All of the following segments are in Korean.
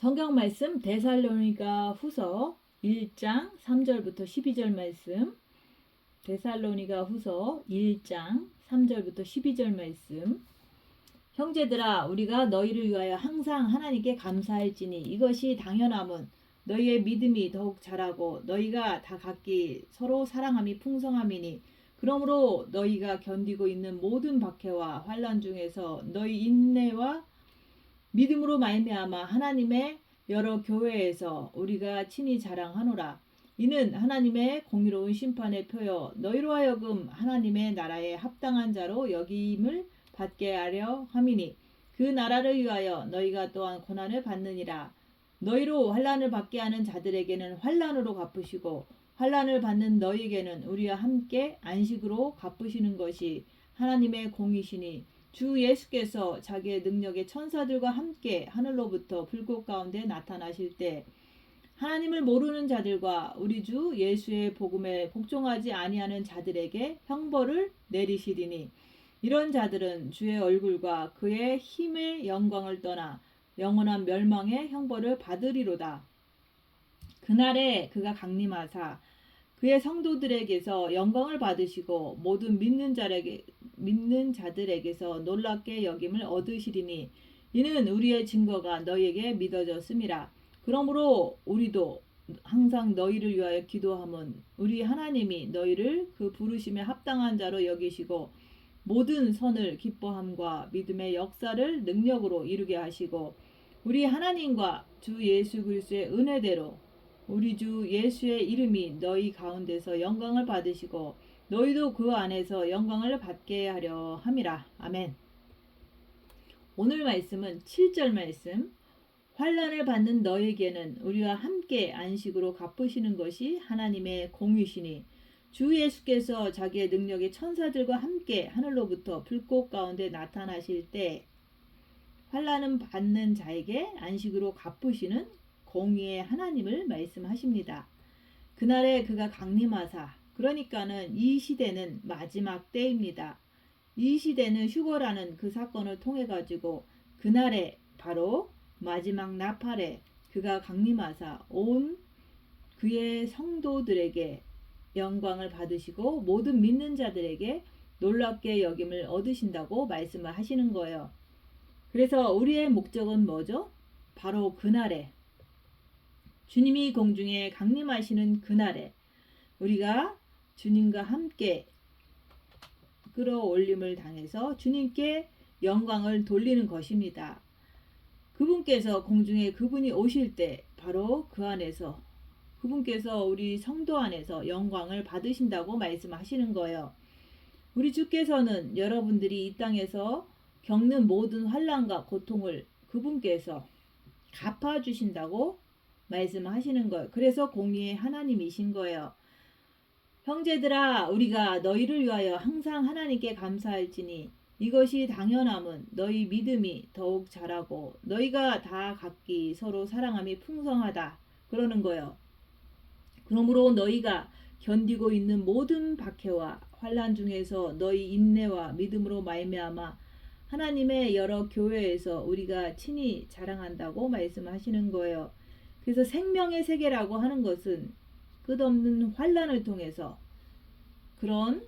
성경 말씀 데살로니가 후서 1장 3절부터 12절 말씀. 데살로니가 후서 1장 3절부터 12절 말씀. 형제들아, 우리가 너희를 위하여 항상 하나님께 감사할지니 이것이 당연함은 너희의 믿음이 더욱 자라고 너희가 다 각기 서로 사랑함이 풍성함이니, 그러므로 너희가 견디고 있는 모든 박해와 환난 중에서 너희 인내와 믿음으로 말미암아 하나님의 여러 교회에서 우리가 친히 자랑하노라. 이는 하나님의 공의로운 심판의 표여 너희로 하여금 하나님의 나라에 합당한 자로 여김을 받게 하려 함이니, 그 나라를 위하여 너희가 또한 고난을 받느니라. 너희로 환난을 받게 하는 자들에게는 환난으로 갚으시고 환난을 받는 너희에게는 우리와 함께 안식으로 갚으시는 것이 하나님의 공이시니, 주 예수께서 자기의 능력의 천사들과 함께 하늘로부터 불꽃 가운데 나타나실 때 하나님을 모르는 자들과 우리 주 예수의 복음에 복종하지 아니하는 자들에게 형벌을 내리시리니, 이런 자들은 주의 얼굴과 그의 힘의 영광을 떠나 영원한 멸망의 형벌을 받으리로다. 그날에 그가 강림하사 그의 성도들에게서 영광을 받으시고 모든 믿는 자들에게서 놀랍게 여김을 얻으시리니, 이는 우리의 증거가 너희에게 믿어졌음이라. 그러므로 우리도 항상 너희를 위하여 기도함은 우리 하나님이 너희를 그 부르심에 합당한 자로 여기시고 모든 선을 기뻐함과 믿음의 역사를 능력으로 이루게 하시고, 우리 하나님과 주 예수 그리스도의 은혜대로 우리 주 예수의 이름이 너희 가운데서 영광을 받으시고 너희도 그 안에서 영광을 받게 하려 함이라. 아멘. 오늘 말씀은 7절 말씀. 환난을 받는 너에게는 우리와 함께 안식으로 갚으시는 것이 하나님의 공이시니, 주 예수께서 자기의 능력의 천사들과 함께 하늘로부터 불꽃 가운데 나타나실 때 환난을 받는 자에게 안식으로 갚으시는 공의의 하나님을 말씀하십니다. 그날에 그가 강림하사, 그러니까는 이 시대는 마지막 때입니다. 이 시대는 휴거라는 그 사건을 통해 가지고 그날에 바로 마지막 나팔에 그가 강림하사 온 그의 성도들에게 영광을 받으시고 모든 믿는 자들에게 놀랍게 여김을 얻으신다고 말씀을 하시는 거예요. 그래서 우리의 목적은 뭐죠? 바로 그날에, 주님이 공중에 강림하시는 그날에 우리가 주님과 함께 끌어올림을 당해서 주님께 영광을 돌리는 것입니다. 그분께서 공중에 그분이 오실 때 바로 그 안에서 그분께서 우리 성도 안에서 영광을 받으신다고 말씀하시는 거예요. 우리 주께서는 여러분들이 이 땅에서 겪는 모든 환난과 고통을 그분께서 갚아주신다고 말씀하시는 거예요. 그래서 공의의 하나님이신 거예요. 형제들아, 우리가 너희를 위하여 항상 하나님께 감사할지니 이것이 당연함은 너희 믿음이 더욱 자라고 너희가 다 각기 서로 사랑함이 풍성하다 그러는 거예요. 그러므로 너희가 견디고 있는 모든 박해와 환난 중에서 너희 인내와 믿음으로 말미암아 하나님의 여러 교회에서 우리가 친히 자랑한다고 말씀하시는 거예요. 그래서 생명의 세계라고 하는 것은 끝없는 환난을 통해서 그런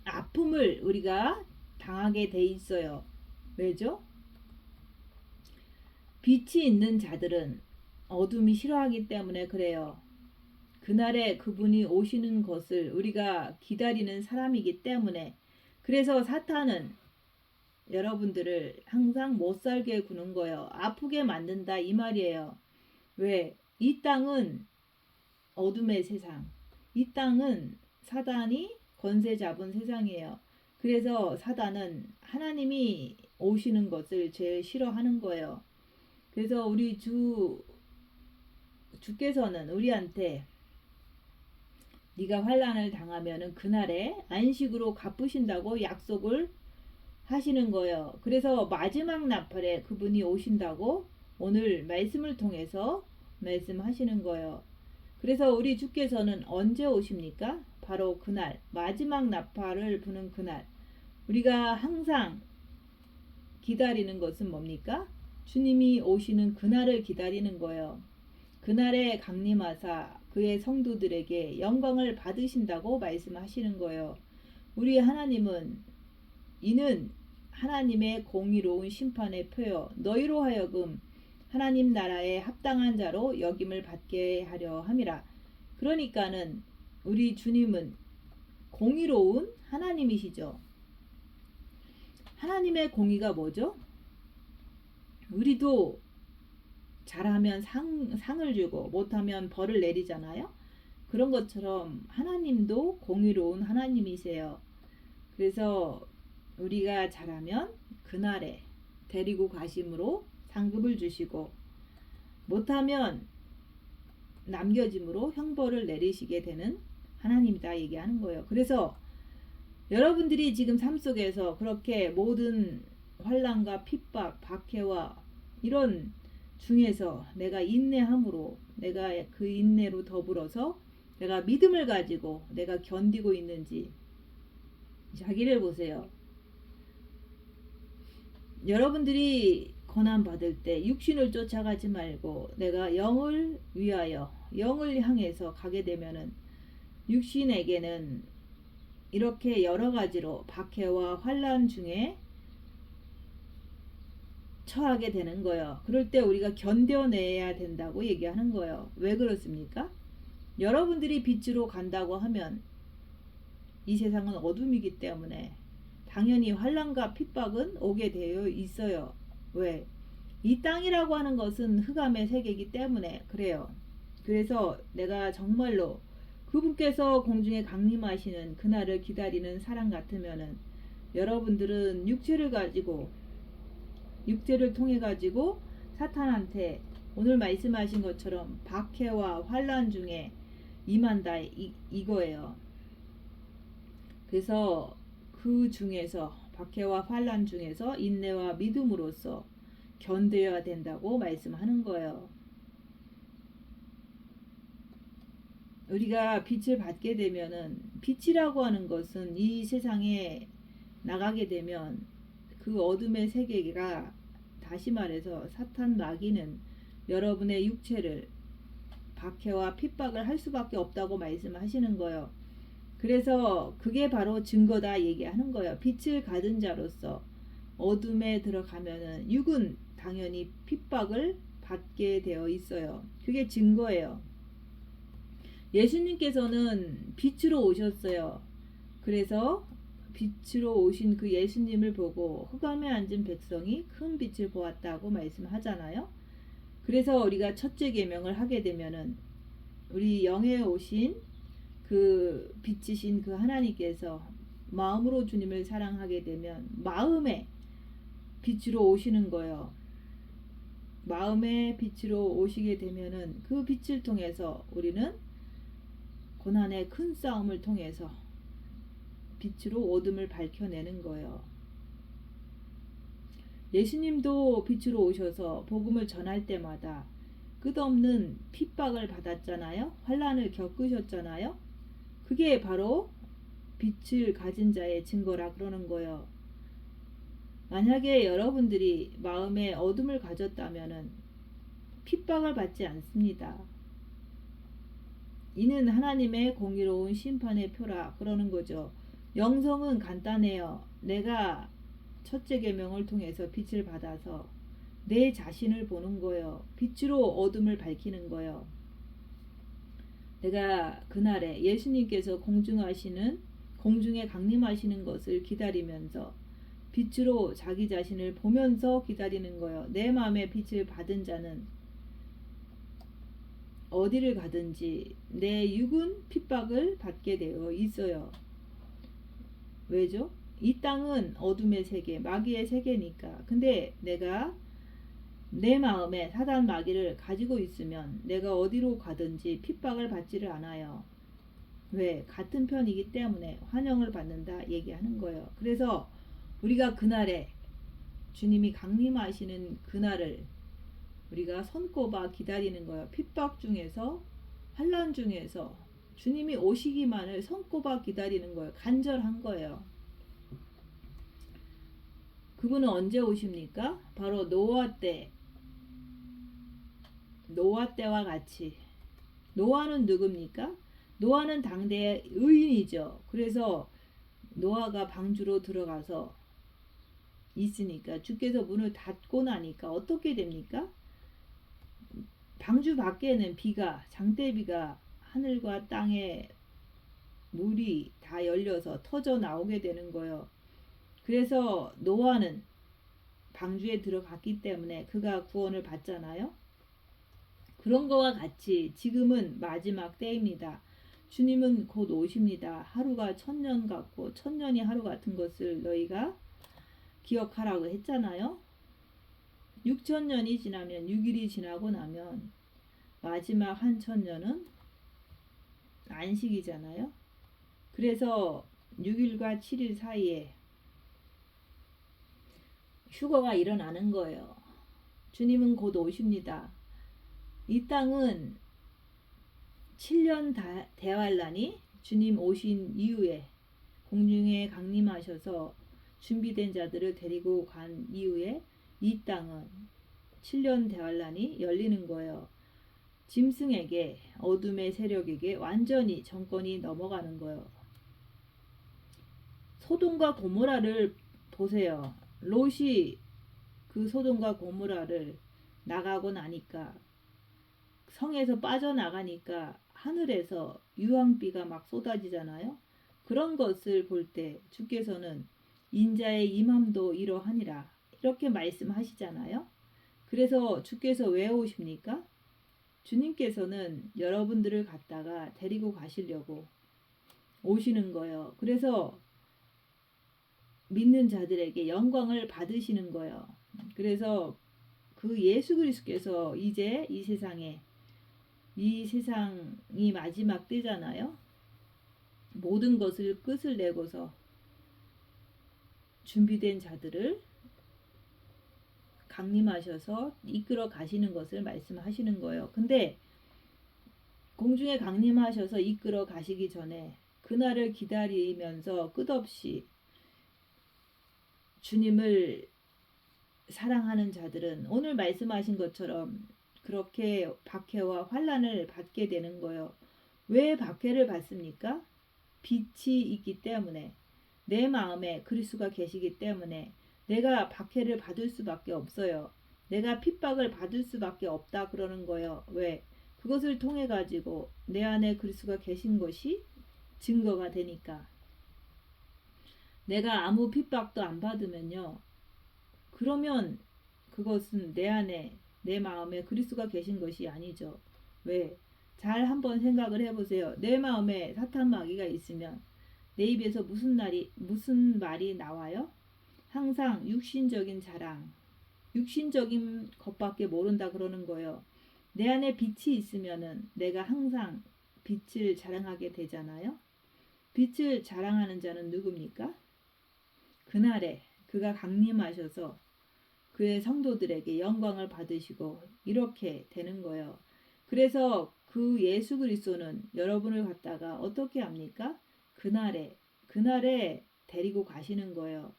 아픔을 우리가 당하게 돼 있어요. 왜죠? 빛이 있는 자들은 어둠이 싫어하기 때문에 그래요. 그날에 그분이 오시는 것을 우리가 기다리는 사람이기 때문에, 그래서 사탄은 여러분들을 항상 못 살게 구는 거예요. 아프게 만든다 이 말이에요. 왜? 이 땅은 어둠의 세상, 이 땅은 사단이 권세 잡은 세상이에요. 그래서 사단은 하나님이 오시는 것을 제일 싫어하는 거예요. 그래서 우리 주께서는 우리한테 네가 환난을 당하면은 그날에 안식으로 갚으신다고 약속을 하시는 거예요. 그래서 마지막 나팔에 그분이 오신다고 오늘 말씀을 통해서 말씀하시는 거예요. 그래서 우리 주께서는 언제 오십니까? 바로 그날, 마지막 나팔을 부는 그날. 우리가 항상 기다리는 것은 뭡니까? 주님이 오시는 그날을 기다리는 거예요. 그날에 강림하사 그의 성도들에게 영광을 받으신다고 말씀하시는 거예요. 우리 하나님은 이는 하나님의 공의로운 심판의 표요 너희로 하여금 하나님 나라에 합당한 자로 여김을 받게 하려 함이라. 그러니까는 우리 주님은 공의로운 하나님이시죠. 하나님의 공의가 뭐죠? 우리도 잘하면 상을 주고 못하면 벌을 내리잖아요. 그런 것처럼 하나님도 공의로운 하나님이세요. 그래서 우리가 잘하면 그날에 데리고 가심으로 상급을 주시고 못하면 남겨짐으로 형벌을 내리시게 되는 하나님이다 얘기하는 거예요. 그래서 여러분들이 지금 삶 속에서 그렇게 모든 환난과 핍박, 박해와 이런 중에서 내가 인내함으로 내가 그 인내로 더불어서 내가 믿음을 가지고 내가 견디고 있는지 자기를 보세요. 여러분들이 고난 받을 때 육신을 쫓아가지 말고 내가 영을 위하여 영을 향해서 가게 되면은 육신에게는 이렇게 여러 가지로 박해와 환난 중에 처하게 되는 거예요. 그럴 때 우리가 견뎌내야 된다고 얘기하는 거예요. 왜 그렇습니까? 여러분들이 빛으로 간다고 하면 이 세상은 어둠이기 때문에 당연히 환난과 핍박은 오게 되어 있어요. 왜? 이 땅이라고 하는 것은 흑암의 세계이기 때문에 그래요. 그래서 내가 정말로 그분께서 공중에 강림하시는 그날을 기다리는 사람 같으면은 여러분들은 육체를 통해 가지고 사탄한테 오늘 말씀하신 것처럼 박해와 환난 중에 임한다 이거예요. 그래서 그 중에서 박해와 환난 중에서 인내와 믿음으로써 견뎌야 된다고 말씀하는 거예요. 우리가 빛을 받게 되면은 빛이라고 하는 것은 이 세상에 나가게 되면 그 어둠의 세계가 다시 말해서 사탄 마귀는 여러분의 육체를 박해와 핍박을 할 수밖에 없다고 말씀하시는 거예요. 그래서 그게 바로 증거다 얘기하는 거예요. 빛을 가진 자로서 어둠에 들어가면은 육은 당연히 핍박을 받게 되어 있어요. 그게 증거예요. 예수님께서는 빛으로 오셨어요. 그래서 빛으로 오신 그 예수님을 보고 흑암에 앉은 백성이 큰 빛을 보았다고 말씀하잖아요. 그래서 우리가 첫째 계명을 하게 되면은 우리 영에 오신 그 빛이신 그 하나님께서 마음으로 주님을 사랑하게 되면 마음에 빛으로 오시는 거예요. 마음의 빛으로 오시게 되면은 그 빛을 통해서 우리는 고난의 큰 싸움을 통해서 빛으로 어둠을 밝혀내는 거예요. 예수님도 빛으로 오셔서 복음을 전할 때마다 끝없는 핍박을 받았잖아요. 환난을 겪으셨잖아요. 그게 바로 빛을 가진 자의 증거라 그러는 거예요. 만약에 여러분들이 마음에 어둠을 가졌다면은 핍박을 받지 않습니다. 이는 하나님의 공의로운 심판의 표라 그러는 거죠. 영성은 간단해요. 내가 첫째 계명을 통해서 빛을 받아서 내 자신을 보는 거예요. 빛으로 어둠을 밝히는 거예요. 내가 그날에 예수님께서 공중에 강림하시는 것을 기다리면서 빛으로 자기 자신을 보면서 기다리는 거예요. 내 마음에 빛을 받은 자는 어디를 가든지 내 육은 핍박을 받게 되어 있어요. 왜죠? 이 땅은 어둠의 세계, 마귀의 세계니까. 근데 내가 내 마음에 사단 마귀를 가지고 있으면 내가 어디로 가든지 핍박을 받지를 않아요. 왜? 같은 편이기 때문에 환영을 받는다 얘기하는 거예요. 그래서 우리가 그날에 주님이 강림하시는 그날을 우리가 손꼽아 기다리는 거예요. 핍박 중에서 환난 중에서 주님이 오시기만을 손꼽아 기다리는 거예요. 간절한 거예요. 그분은 언제 오십니까? 바로 노아 때와 같이. 노아는 누굽니까? 노아는 당대의 의인이죠. 그래서 노아가 방주로 들어가서 있으니까 주께서 문을 닫고 나니까 어떻게 됩니까? 방주 밖에는 비가, 장대비가 하늘과 땅에 물이 다 열려서 터져 나오게 되는 거예요. 그래서 노아는 방주에 들어갔기 때문에 그가 구원을 받잖아요. 그런 거와 같이 지금은 마지막 때입니다. 주님은 곧 오십니다. 하루가 천년 같고 천년이 하루 같은 것을 너희가 기억하라고 했잖아요. 6천년이 지나면 6일이 지나고 나면 마지막 한 천년은 안식이잖아요. 그래서 6일과 7일 사이에 휴거가 일어나는 거예요. 주님은 곧 오십니다. 이 땅은 7년 대환란이 주님 오신 이후에 공중에 강림하셔서 준비된 자들을 데리고 간 이후에 이 땅은 7년 대환란이 열리는 거예요. 짐승에게, 어둠의 세력에게 완전히 정권이 넘어가는 거예요. 소돔과 고모라를 보세요. 롯이 그 소돔과 고모라를 나가고 나니까, 성에서 빠져나가니까 하늘에서 유황비가 막 쏟아지잖아요. 그런 것을 볼 때 주께서는 인자의 임함도 이러하니라 이렇게 말씀하시잖아요. 그래서 주께서 왜 오십니까? 주님께서는 여러분들을 갖다가 데리고 가시려고 오시는 거예요. 그래서 믿는 자들에게 영광을 받으시는 거예요. 그래서 그 예수 그리스도께서 이제 이 세상이 마지막 때잖아요. 모든 것을 끝을 내고서 준비된 자들을 강림하셔서 이끌어 가시는 것을 말씀하시는 거예요. 근데 공중에 강림하셔서 이끌어 가시기 전에 그날을 기다리면서 끝없이 주님을 사랑하는 자들은 오늘 말씀하신 것처럼 그렇게 박해와 환난을 받게 되는 거예요. 왜 박해를 받습니까? 빛이 있기 때문에, 내 마음에 그리스도가 계시기 때문에 내가 박해를 받을 수밖에 없어요. 내가 핍박을 받을 수밖에 없다 그러는 거예요. 왜? 그것을 통해 가지고 내 안에 그리스도가 계신 것이 증거가 되니까. 내가 아무 핍박도 안 받으면요. 그러면 그것은 내 안에 내 마음에 그리스도가 계신 것이 아니죠. 왜? 잘 한번 생각을 해보세요. 내 마음에 사탄 마귀가 있으면 내 입에서 무슨 말이 나와요? 항상 육신적인 자랑, 육신적인 것밖에 모른다 그러는 거예요. 내 안에 빛이 있으면은 내가 항상 빛을 자랑하게 되잖아요. 빛을 자랑하는 자는 누굽니까? 그날에 그가 강림하셔서 그의 성도들에게 영광을 받으시고 이렇게 되는 거예요. 그래서 그 예수 그리스도는 여러분을 갖다가 어떻게 합니까? 그날에 데리고 가시는 거예요.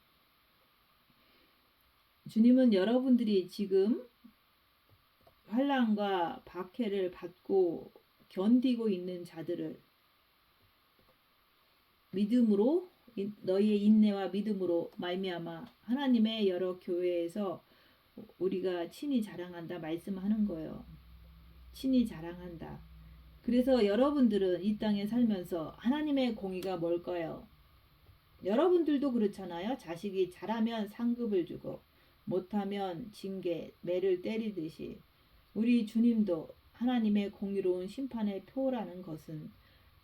주님은 여러분들이 지금 환난과 박해를 받고 견디고 있는 자들을 믿음으로, 너희의 인내와 믿음으로 말미암아 하나님의 여러 교회에서 우리가 친히 자랑한다 말씀하는 거예요. 친히 자랑한다. 그래서 여러분들은 이 땅에 살면서 하나님의 공의가 뭘까요? 여러분들도 그렇잖아요. 자식이 잘하면 상급을 주고 못하면 징계, 매를 때리듯이 우리 주님도 하나님의 공의로운 심판의 표라는 것은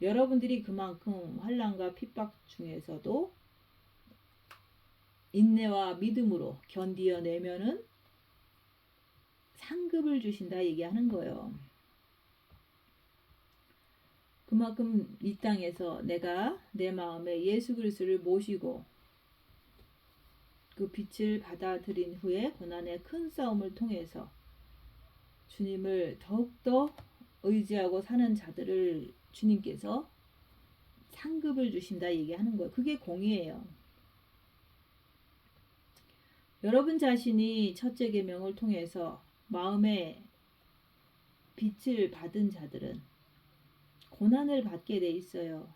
여러분들이 그만큼 환난과 핍박 중에서도 인내와 믿음으로 견디어내면은 상급을 주신다 얘기하는 거예요. 그만큼 이 땅에서 내가 내 마음에 예수 그리스도를 모시고 그 빛을 받아들인 후에 고난의 큰 싸움을 통해서 주님을 더욱더 의지하고 사는 자들을 주님께서 상급을 주신다 얘기하는 거예요. 그게 공의예요. 여러분 자신이 첫째 계명을 통해서 마음에 빛을 받은 자들은 고난을 받게 돼 있어요.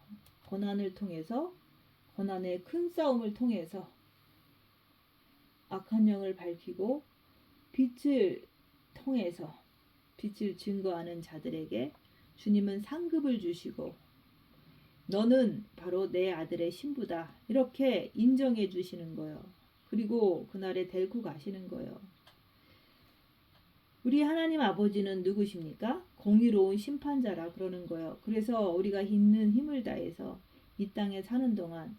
고난을 통해서, 고난의 큰 싸움을 통해서 악한 영을 밝히고 빛을 통해서 빛을 증거하는 자들에게 주님은 상급을 주시고 너는 바로 내 아들의 신부다 이렇게 인정해 주시는 거예요. 그리고 그날에 데리고 가시는 거예요. 우리 하나님 아버지는 누구십니까? 공의로운 심판자라 그러는 거예요. 그래서 우리가 있는 힘을 다해서 이 땅에 사는 동안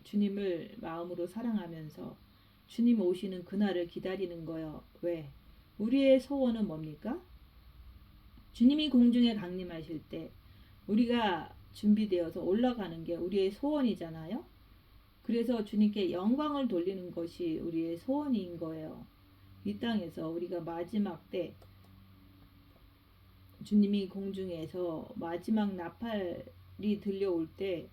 주님을 마음으로 사랑하면서 주님 오시는 그날을 기다리는 거예요. 왜? 우리의 소원은 뭡니까? 주님이 공중에 강림하실 때 우리가 준비되어서 올라가는 게 우리의 소원이잖아요. 그래서 주님께 영광을 돌리는 것이 우리의 소원인 거예요. 이 땅에서 우리가 마지막 때 주님이 공중에서 마지막 나팔이 들려올 때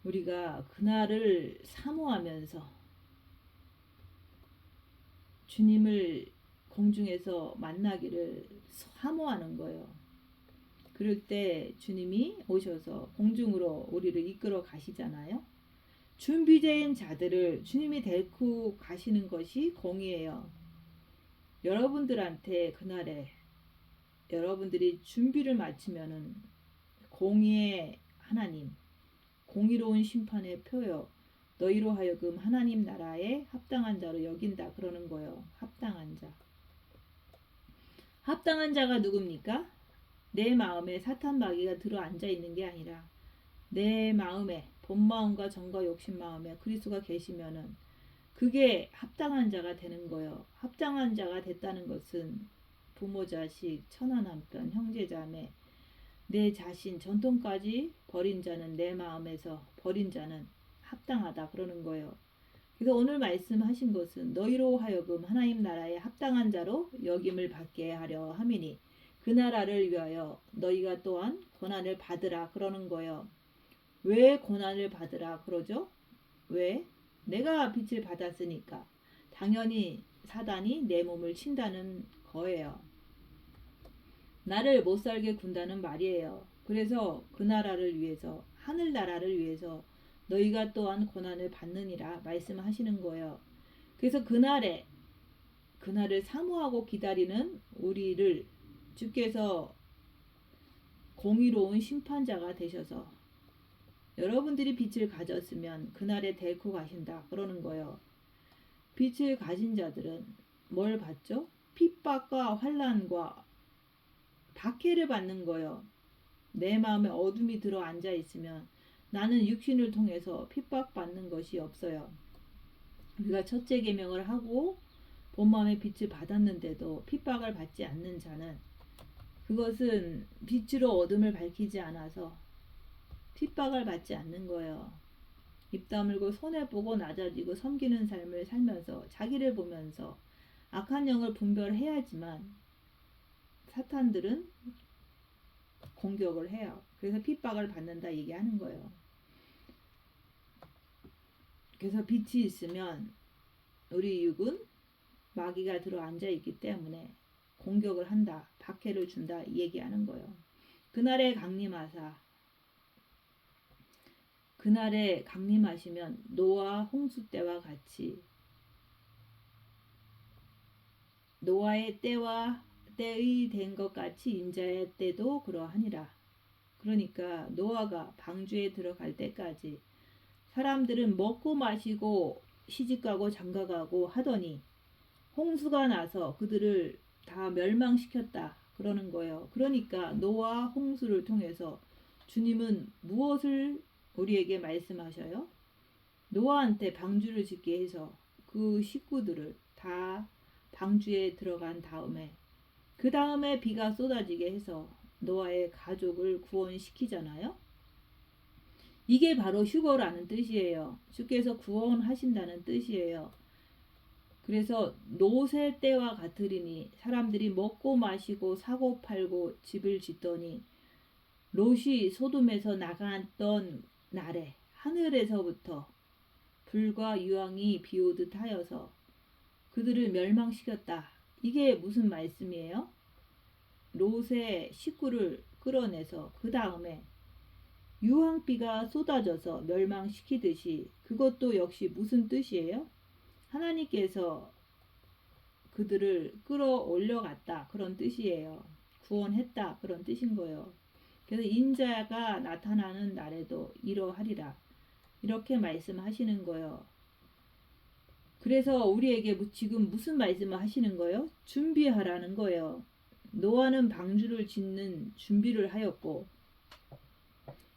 우리가 그날을 사모하면서 주님을 공중에서 만나기를 사모하는 거예요. 그럴 때 주님이 오셔서 공중으로 우리를 이끌어 가시잖아요. 준비된 자들을 주님이 데리고 가시는 것이 공의예요. 여러분들한테 그날에 여러분들이 준비를 마치면은 공의의 하나님, 공의로운 심판의 표요. 너희로 하여금 하나님 나라에 합당한 자로 여긴다 그러는 거예요. 합당한 자. 합당한 자가 누굽니까? 내 마음에 사탄 마귀가 들어 앉아 있는 게 아니라 내 마음에 본 마음과 정과 욕심 마음에 그리스도가 계시면은 그게 합당한 자가 되는 거예요. 합당한 자가 됐다는 것은 부모 자식 처나 남편 형제 자매 내 자신 전통까지 버린 자는 내 마음에서 버린 자는 합당하다 그러는 거예요. 그래서 오늘 말씀하신 것은 너희로 하여금 하나님 나라에 합당한 자로 여김을 받게 하려 함이니 그 나라를 위하여 너희가 또한 고난을 받으라 그러는 거예요. 왜 고난을 받으라 그러죠? 왜? 내가 빛을 받았으니까 당연히 사단이 내 몸을 친다는 거예요. 나를 못 살게 군다는 말이에요. 그래서 그 나라를 위해서 하늘나라를 위해서 너희가 또한 고난을 받느니라 말씀하시는 거예요. 그래서 그날을 사모하고 기다리는 우리를 주께서 공의로운 심판자가 되셔서 여러분들이 빛을 가졌으면 그날에 데리고 가신다 그러는 거예요. 빛을 가진 자들은 뭘 받죠? 핍박과 환난과 박해를 받는 거예요. 내 마음에 어둠이 들어 앉아 있으면 나는 육신을 통해서 핍박받는 것이 없어요. 우리가 첫째 계명을 하고 본 마음의 빛을 받았는데도 핍박을 받지 않는 자는 그것은 빛으로 어둠을 밝히지 않아서 핍박을 받지 않는 거예요. 입 다물고 손해보고 낮아지고 섬기는 삶을 살면서 자기를 보면서 악한 영을 분별해야지만 사탄들은 공격을 해요. 그래서 핍박을 받는다 얘기하는 거예요. 그래서 빛이 있으면 우리 육은 마귀가 들어 앉아 있기 때문에 공격을 한다, 박해를 준다 얘기하는 거예요. 그날에 강림하시면 노아 홍수 때와 같이 노아의 때의 된 것 같이 인자의 때도 그러하니라. 그러니까 노아가 방주에 들어갈 때까지 사람들은 먹고 마시고 시집가고 장가가고 하더니 홍수가 나서 그들을 다 멸망시켰다 그러는 거예요. 그러니까 노아 홍수를 통해서 주님은 무엇을 우리에게 말씀하셔요? 노아한테 방주를 짓게 해서 그 식구들을 다 방주에 들어간 다음에 그 다음에 비가 쏟아지게 해서 노아의 가족을 구원시키잖아요. 이게 바로 휴거라는 뜻이에요. 주께서 구원하신다는 뜻이에요. 그래서 노새 때와 같으리니 사람들이 먹고 마시고 사고 팔고 집을 짓더니 롯이 소돔에서 나갔던 날에 하늘에서부터 불과 유황이 비오듯 하여서 그들을 멸망시켰다. 이게 무슨 말씀이에요? 롯의 식구를 끌어내서 그 다음에 유황비가 쏟아져서 멸망시키듯이 그것도 역시 무슨 뜻이에요? 하나님께서 그들을 끌어올려갔다. 그런 뜻이에요. 구원했다. 그런 뜻인 거예요. 그래서 인자가 나타나는 날에도 이러하리라. 이렇게 말씀하시는 거예요. 그래서 우리에게 지금 무슨 말씀을 하시는 거예요? 준비하라는 거예요. 노아는 방주를 짓는 준비를 하였고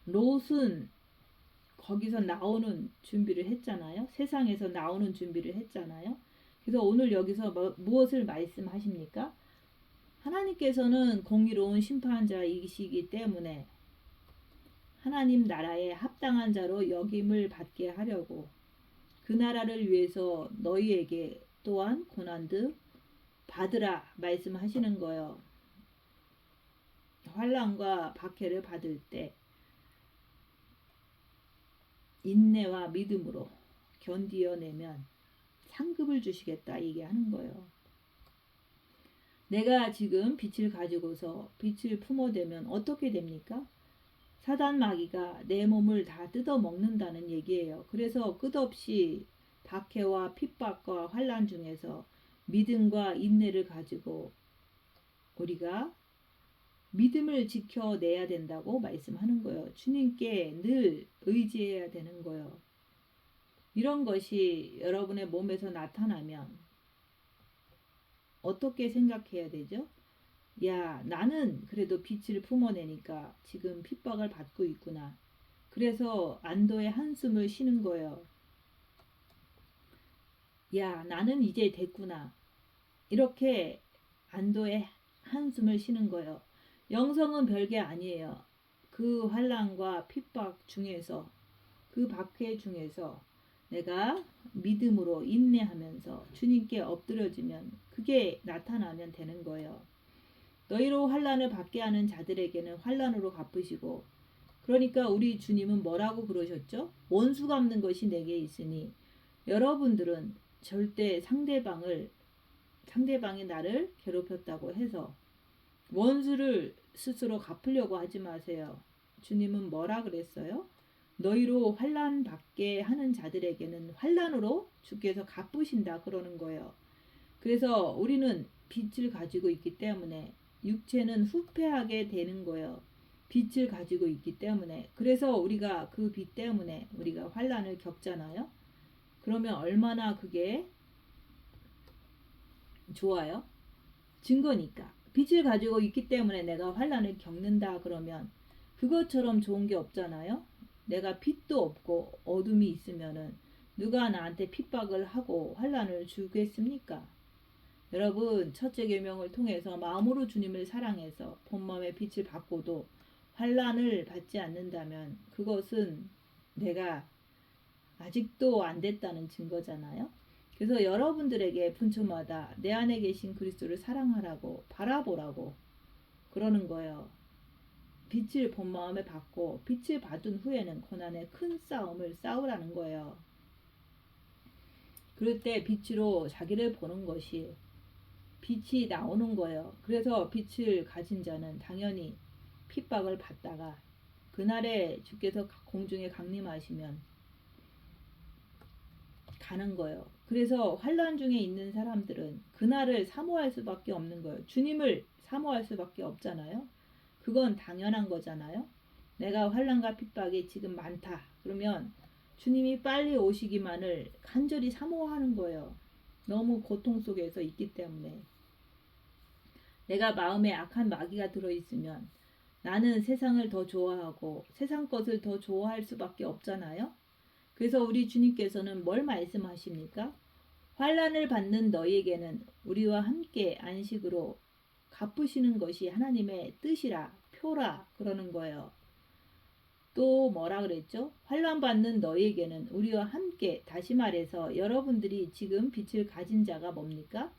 롯은 거기서 나오는 준비를 했잖아요. 세상에서 나오는 준비를 했잖아요. 그래서 오늘 여기서 무엇을 말씀하십니까? 하나님께서는 공의로운 심판자이시기 때문에 하나님 나라에 합당한 자로 여김을 받게 하려고 그 나라를 위해서 너희에게 또한 고난도 받으라 말씀하시는 거예요. 환난과 박해를 받을 때 인내와 믿음으로 견디어내면 상급을 주시겠다 얘기하는 거예요. 내가 지금 빛을 가지고서 빛을 품어대면 어떻게 됩니까? 사단 마귀가 내 몸을 다 뜯어먹는다는 얘기예요. 그래서 끝없이 박해와 핍박과 환난 중에서 믿음과 인내를 가지고 우리가 믿음을 지켜내야 된다고 말씀하는 거예요. 주님께 늘 의지해야 되는 거예요. 이런 것이 여러분의 몸에서 나타나면 어떻게 생각해야 되죠? 야, 나는 그래도 빛을 품어내니까 지금 핍박을 받고 있구나. 그래서 안도의 한숨을 쉬는 거예요. 야, 나는 이제 됐구나. 이렇게 안도의 한숨을 쉬는 거예요. 영성은 별게 아니에요. 그 환난과 핍박 중에서 그 박해 중에서 내가 믿음으로 인내하면서 주님께 엎드려지면 그게 나타나면 되는 거예요. 너희로 환난을 받게 하는 자들에게는 환난으로 갚으시고 그러니까 우리 주님은 뭐라고 그러셨죠? 원수 갚는 것이 내게 있으니 여러분들은 절대 상대방이 나를 괴롭혔다고 해서 원수를 스스로 갚으려고 하지 마세요. 주님은 뭐라 그랬어요? 너희로 환난 받게 하는 자들에게는 환난으로 주께서 갚으신다 그러는 거예요. 그래서 우리는 빛을 가지고 있기 때문에 육체는 후패하게 되는 거예요. 빛을 가지고 있기 때문에. 그래서 우리가 그 빛 때문에 우리가 환난을 겪잖아요. 그러면 얼마나 그게 좋아요? 증거니까. 빛을 가지고 있기 때문에 내가 환난을 겪는다 그러면 그것처럼 좋은 게 없잖아요. 내가 빛도 없고 어둠이 있으면은 누가 나한테 핍박을 하고 환난을 주겠습니까? 여러분, 첫째 계명을 통해서 마음으로 주님을 사랑해서 본마음의 빛을 받고도 환난을 받지 않는다면 그것은 내가 아직도 안 됐다는 증거잖아요. 그래서 여러분들에게 분초마다 내 안에 계신 그리스도를 사랑하라고 바라보라고 그러는 거예요. 빛을 본 마음에 받고 빛을 받은 후에는 고난의 큰 싸움을 싸우라는 거예요. 그럴 때 빛으로 자기를 보는 것이 빛이 나오는 거예요. 그래서 빛을 가진 자는 당연히 핍박을 받다가 그날에 주께서 공중에 강림하시면 가는 거예요. 그래서 환난 중에 있는 사람들은 그날을 사모할 수밖에 없는 거예요. 주님을 사모할 수밖에 없잖아요. 그건 당연한 거잖아요. 내가 환난과 핍박이 지금 많다. 그러면 주님이 빨리 오시기만을 간절히 사모하는 거예요. 너무 고통 속에서 있기 때문에. 내가 마음에 악한 마귀가 들어있으면 나는 세상을 더 좋아하고 세상 것을 더 좋아할 수밖에 없잖아요. 그래서 우리 주님께서는 뭘 말씀하십니까? 환난을 받는 너희에게는 우리와 함께 안식으로 갚으시는 것이 하나님의 뜻이라 표라 그러는 거예요. 또 뭐라 그랬죠? 환난 받는 너희에게는 우리와 함께, 다시 말해서 여러분들이 지금 빛을 가진 자가 뭡니까?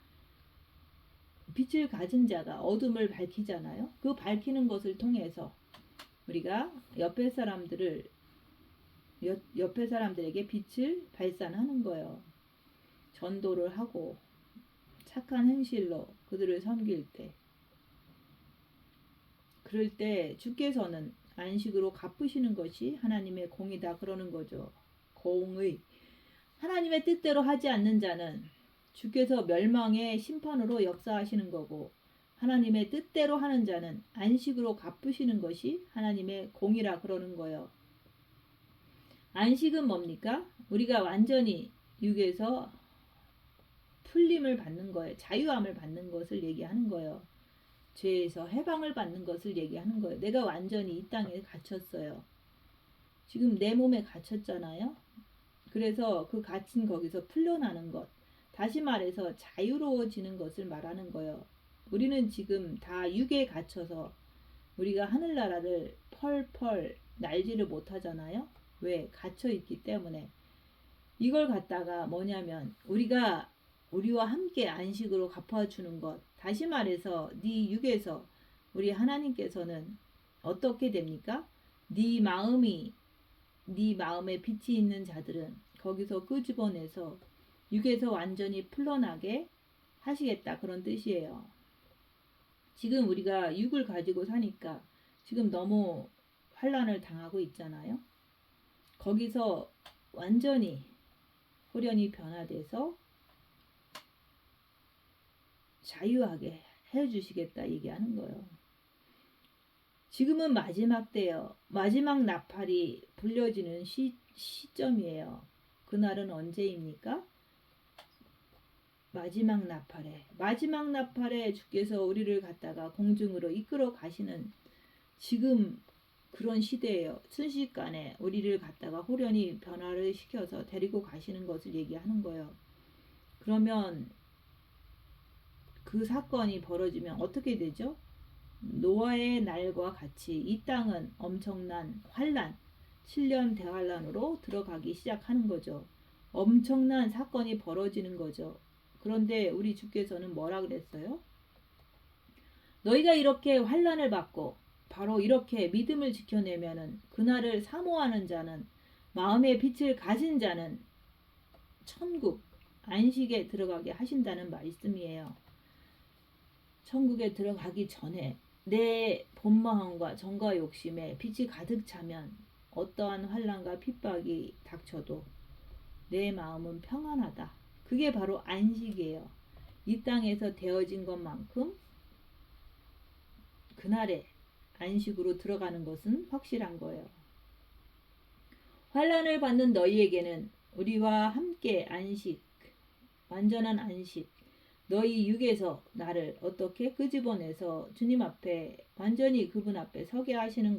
빛을 가진 자가 어둠을 밝히잖아요. 그 밝히는 것을 통해서 우리가 옆에 사람들을 옆에 사람들에게 빛을 발산하는 거예요. 전도를 하고 착한 행실로 그들을 섬길 때, 그럴 때 주께서는 안식으로 갚으시는 것이 하나님의 공이다 그러는 거죠. 공의. 하나님의 뜻대로 하지 않는 자는 주께서 멸망의 심판으로 역사하시는 거고, 하나님의 뜻대로 하는 자는 안식으로 갚으시는 것이 하나님의 공이라 그러는 거예요. 안식은 뭡니까? 우리가 완전히 육에서 풀림을 받는 거예요. 자유함을 받는 것을 얘기하는 거예요. 죄에서 해방을 받는 것을 얘기하는 거예요. 내가 완전히 이 땅에 갇혔어요. 지금 내 몸에 갇혔잖아요. 그래서 그 갇힌 거기서 풀려나는 것, 다시 말해서 자유로워지는 것을 말하는 거예요. 우리는 지금 다 육에 갇혀서 우리가 하늘나라를 펄펄 날지를 못하잖아요. 왜? 갇혀 있기 때문에. 이걸 갖다가 뭐냐면 우리와 함께 안식으로 갚아주는 것. 다시 말해서 네 육에서 우리 하나님께서는 어떻게 됩니까? 네 마음에 빛이 있는 자들은 거기서 끄집어내서 육에서 완전히 풀러나게 하시겠다 그런 뜻이에요. 지금 우리가 육을 가지고 사니까 지금 너무 환난을 당하고 있잖아요. 거기서 완전히 호련히 변화돼서 자유하게 해주시겠다 얘기하는 거예요. 지금은 마지막 때요. 마지막 나팔이 불려지는 시점이에요. 그날은 언제입니까? 마지막 나팔에 주께서 우리를 갖다가 공중으로 이끌어 가시는 지금 그런 시대예요. 순식간에 우리를 갖다가 호련히 변화를 시켜서 데리고 가시는 것을 얘기하는 거예요. 그러면 그 사건이 벌어지면 어떻게 되죠? 노아의 날과 같이 이 땅은 엄청난 환란, 7년 대환란으로 들어가기 시작하는 거죠. 엄청난 사건이 벌어지는 거죠. 그런데 우리 주께서는 뭐라 그랬어요? 너희가 이렇게 환란을 받고 바로 이렇게 믿음을 지켜내면은 그날을 사모하는 자는, 마음의 빛을 가진 자는 천국 안식에 들어가게 하신다는 말씀이에요. 천국에 들어가기 전에 내 본마음과 정과 욕심에 빛이 가득 차면 어떠한 환난과 핍박이 닥쳐도 내 마음은 평안하다. 그게 바로 안식이에요. 이 땅에서 되어진 것만큼 그날에 안식으로 들어가는 것은 확실한 거예요. 환난을 받는 너희에게는 우리와 함께 안식, 완전한 안식, 너희 육에서 나를 어떻게 끄집어내서 주님 앞에 완전히 그분 앞에 서게 하시는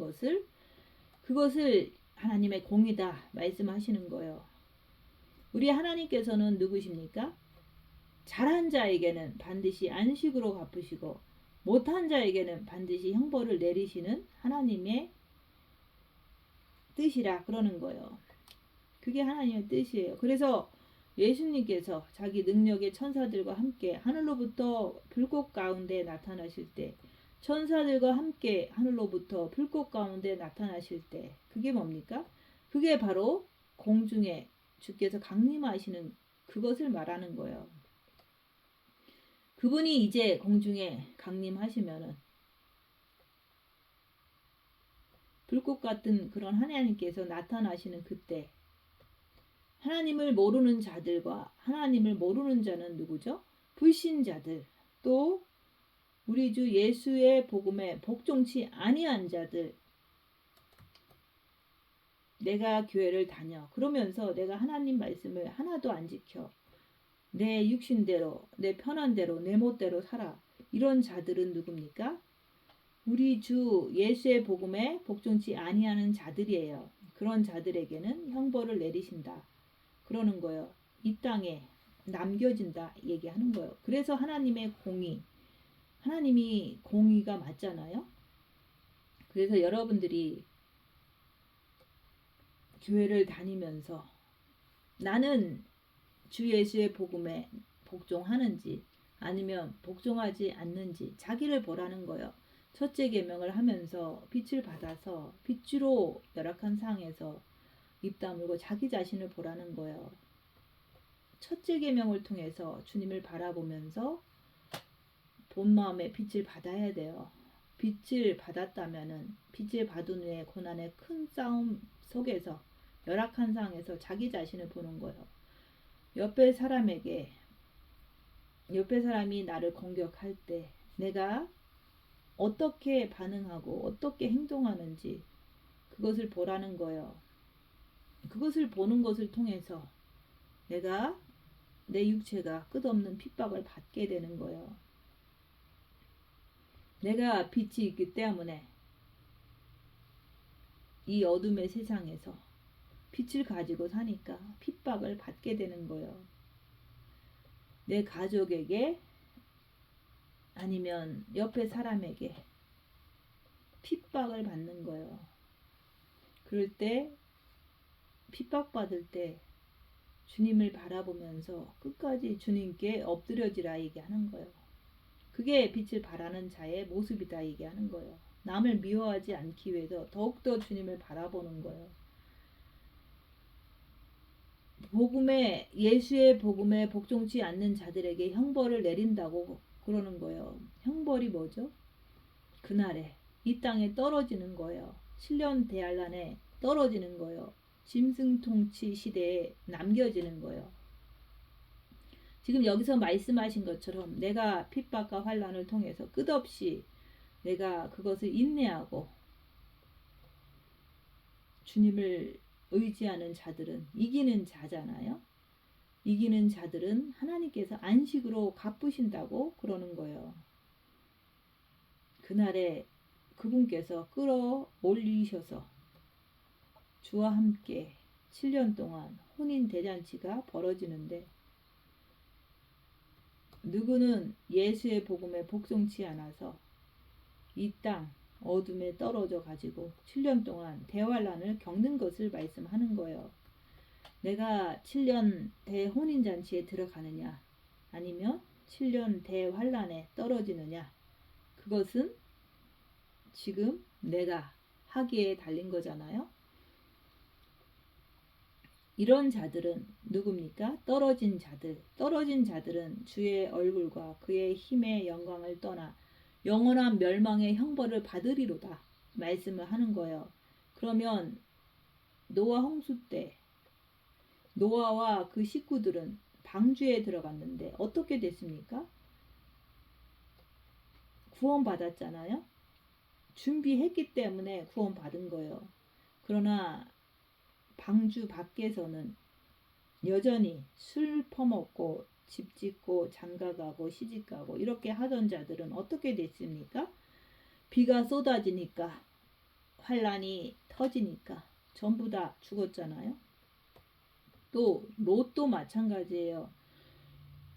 그것을 하나님의 공이다 말씀하시는 거예요. 우리 하나님께서는 누구십니까? 잘한 자에게는 반드시 안식으로 갚으시고 못한 자에게는 반드시 형벌을 내리시는 하나님의 뜻이라 그러는 거예요. 그게 하나님의 뜻이에요. 그래서 예수님께서 자기 능력의 천사들과 함께 하늘로부터 불꽃 가운데 나타나실 때, 천사들과 함께 하늘로부터 불꽃 가운데 나타나실 때, 그게 뭡니까? 그게 바로 공중에 주께서 강림하시는 그것을 말하는 거예요. 그분이 이제 공중에 강림하시면은 불꽃 같은 그런 하나님께서 나타나시는 그때, 하나님을 모르는 자들과 하나님을 모르는 자는 누구죠? 불신자들, 또 우리 주 예수의 복음에 복종치 아니한 자들. 내가 교회를 다녀 그러면서 내가 하나님 말씀을 하나도 안 지켜 내 육신대로, 내 편한대로, 내 멋대로 살아. 이런 자들은 누굽니까? 우리 주 예수의 복음에 복종치 아니하는 자들이에요. 그런 자들에게는 형벌을 내리신다 그러는 거예요. 이 땅에 남겨진다 얘기하는 거예요. 그래서 하나님의 하나님이 공의가 맞잖아요. 그래서 여러분들이 교회를 다니면서 나는 주 예수의 복음에 복종하는지 아니면 복종하지 않는지 자기를 보라는 거예요. 첫째 계명을 하면서 빛을 받아서 빛으로 열악한 상에서 입 다물고 자기 자신을 보라는 거예요. 첫째 계명을 통해서 주님을 바라보면서 본 마음의 빛을 받아야 돼요. 빛을 받았다면은 빛을 받은 후에 고난의 큰 싸움 속에서 열악한 상황에서 자기 자신을 보는 거예요. 옆에 사람이 나를 공격할 때 내가 어떻게 반응하고 어떻게 행동하는지 그것을 보라는 거예요. 그것을 보는 것을 통해서 내가 내 육체가 끝없는 핍박을 받게 되는 거예요. 내가 빛이 있기 때문에 이 어둠의 세상에서 빛을 가지고 사니까 핍박을 받게 되는 거예요. 내 가족에게 아니면 옆에 사람에게 핍박을 받는 거예요. 그럴 때 핍박받을 때 주님을 바라보면서 끝까지 주님께 엎드려지라 얘기하는 거예요. 그게 빛을 발하는 자의 모습이다 얘기하는 거예요. 남을 미워하지 않기 위해서 더욱더 주님을 바라보는 거예요. 예수의 복음에 복종치 않는 자들에게 형벌을 내린다고 그러는 거예요. 형벌이 뭐죠? 그날에 이 땅에 떨어지는 거예요. 7년 대환란에 떨어지는 거예요. 짐승통치 시대에 남겨지는 거예요. 지금 여기서 말씀하신 것처럼 내가 핍박과 환란을 통해서 끝없이 내가 그것을 인내하고 주님을 의지하는 자들은 이기는 자잖아요. 이기는 자들은 하나님께서 안식으로 갚으신다고 그러는 거예요. 그날에 그분께서 끌어올리셔서 주와 함께 7년 동안 혼인 대잔치가 벌어지는데 누구는 예수의 복음에 복종치 않아서 이 땅 어둠에 떨어져 가지고 7년 동안 대환란을 겪는 것을 말씀하는 거예요. 내가 7년 대혼인잔치에 들어가느냐 아니면 7년 대환란에 떨어지느냐 그것은 지금 내가 하기에 달린 거잖아요. 이런 자들은 누굽니까? 떨어진 자들은 주의 얼굴과 그의 힘의 영광을 떠나 영원한 멸망의 형벌을 받으리로다 말씀을 하는 거예요. 그러면 노아 홍수 때 노아와 그 식구들은 방주에 들어갔는데 어떻게 됐습니까? 구원받았잖아요. 준비했기 때문에 구원받은 거예요. 그러나 방주 밖에서는 여전히 술 퍼먹고 집 짓고 장가가고 시집가고 이렇게 하던 자들은 어떻게 됐습니까? 비가 쏟아지니까 환란이 터지니까 전부 다 죽었잖아요. 또 롯도 마찬가지예요.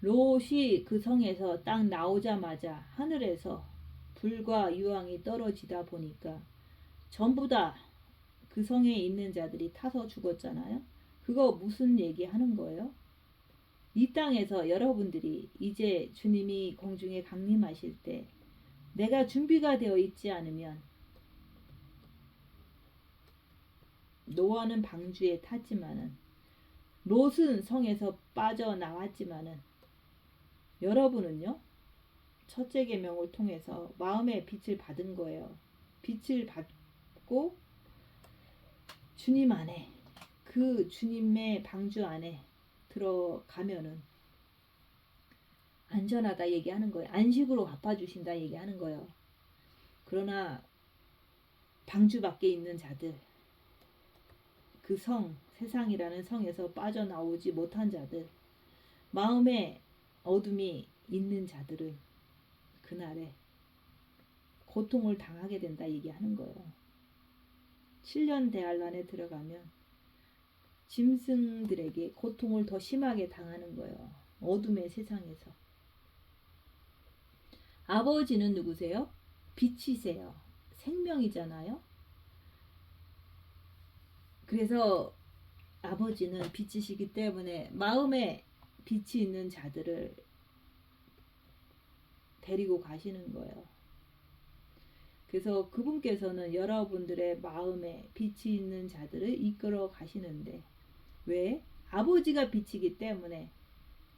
롯이 그 성에서 딱 나오자마자 하늘에서 불과 유황이 떨어지다 보니까 전부 다 그 성에 있는 자들이 타서 죽었잖아요. 그거 무슨 얘기 하는 거예요? 이 땅에서 여러분들이 이제 주님이 공중에 강림하실 때 내가 준비가 되어 있지 않으면 노아는 방주에 탔지만은 롯은 성에서 빠져나왔지만은 여러분은요 첫째 계명을 통해서 마음의 빛을 받은 거예요. 빛을 받고 주님 안에 그 주님의 방주 안에 들어가면은 안전하다 얘기하는 거예요. 안식으로 갚아주신다 얘기하는 거예요. 그러나 방주 밖에 있는 자들 그 세상이라는 성에서 빠져나오지 못한 자들 마음에 어둠이 있는 자들은 그날에 고통을 당하게 된다 얘기하는 거예요. 7년 대환란에 들어가면 짐승들에게 고통을 더 심하게 당하는 거예요. 어둠의 세상에서. 아버지는 누구세요? 빛이세요. 생명이잖아요. 그래서 아버지는 빛이시기 때문에 마음에 빛이 있는 자들을 데리고 가시는 거예요. 그래서 그분께서는 여러분들의 마음에 빛이 있는 자들을 이끌어 가시는데, 왜? 아버지가 빛이기 때문에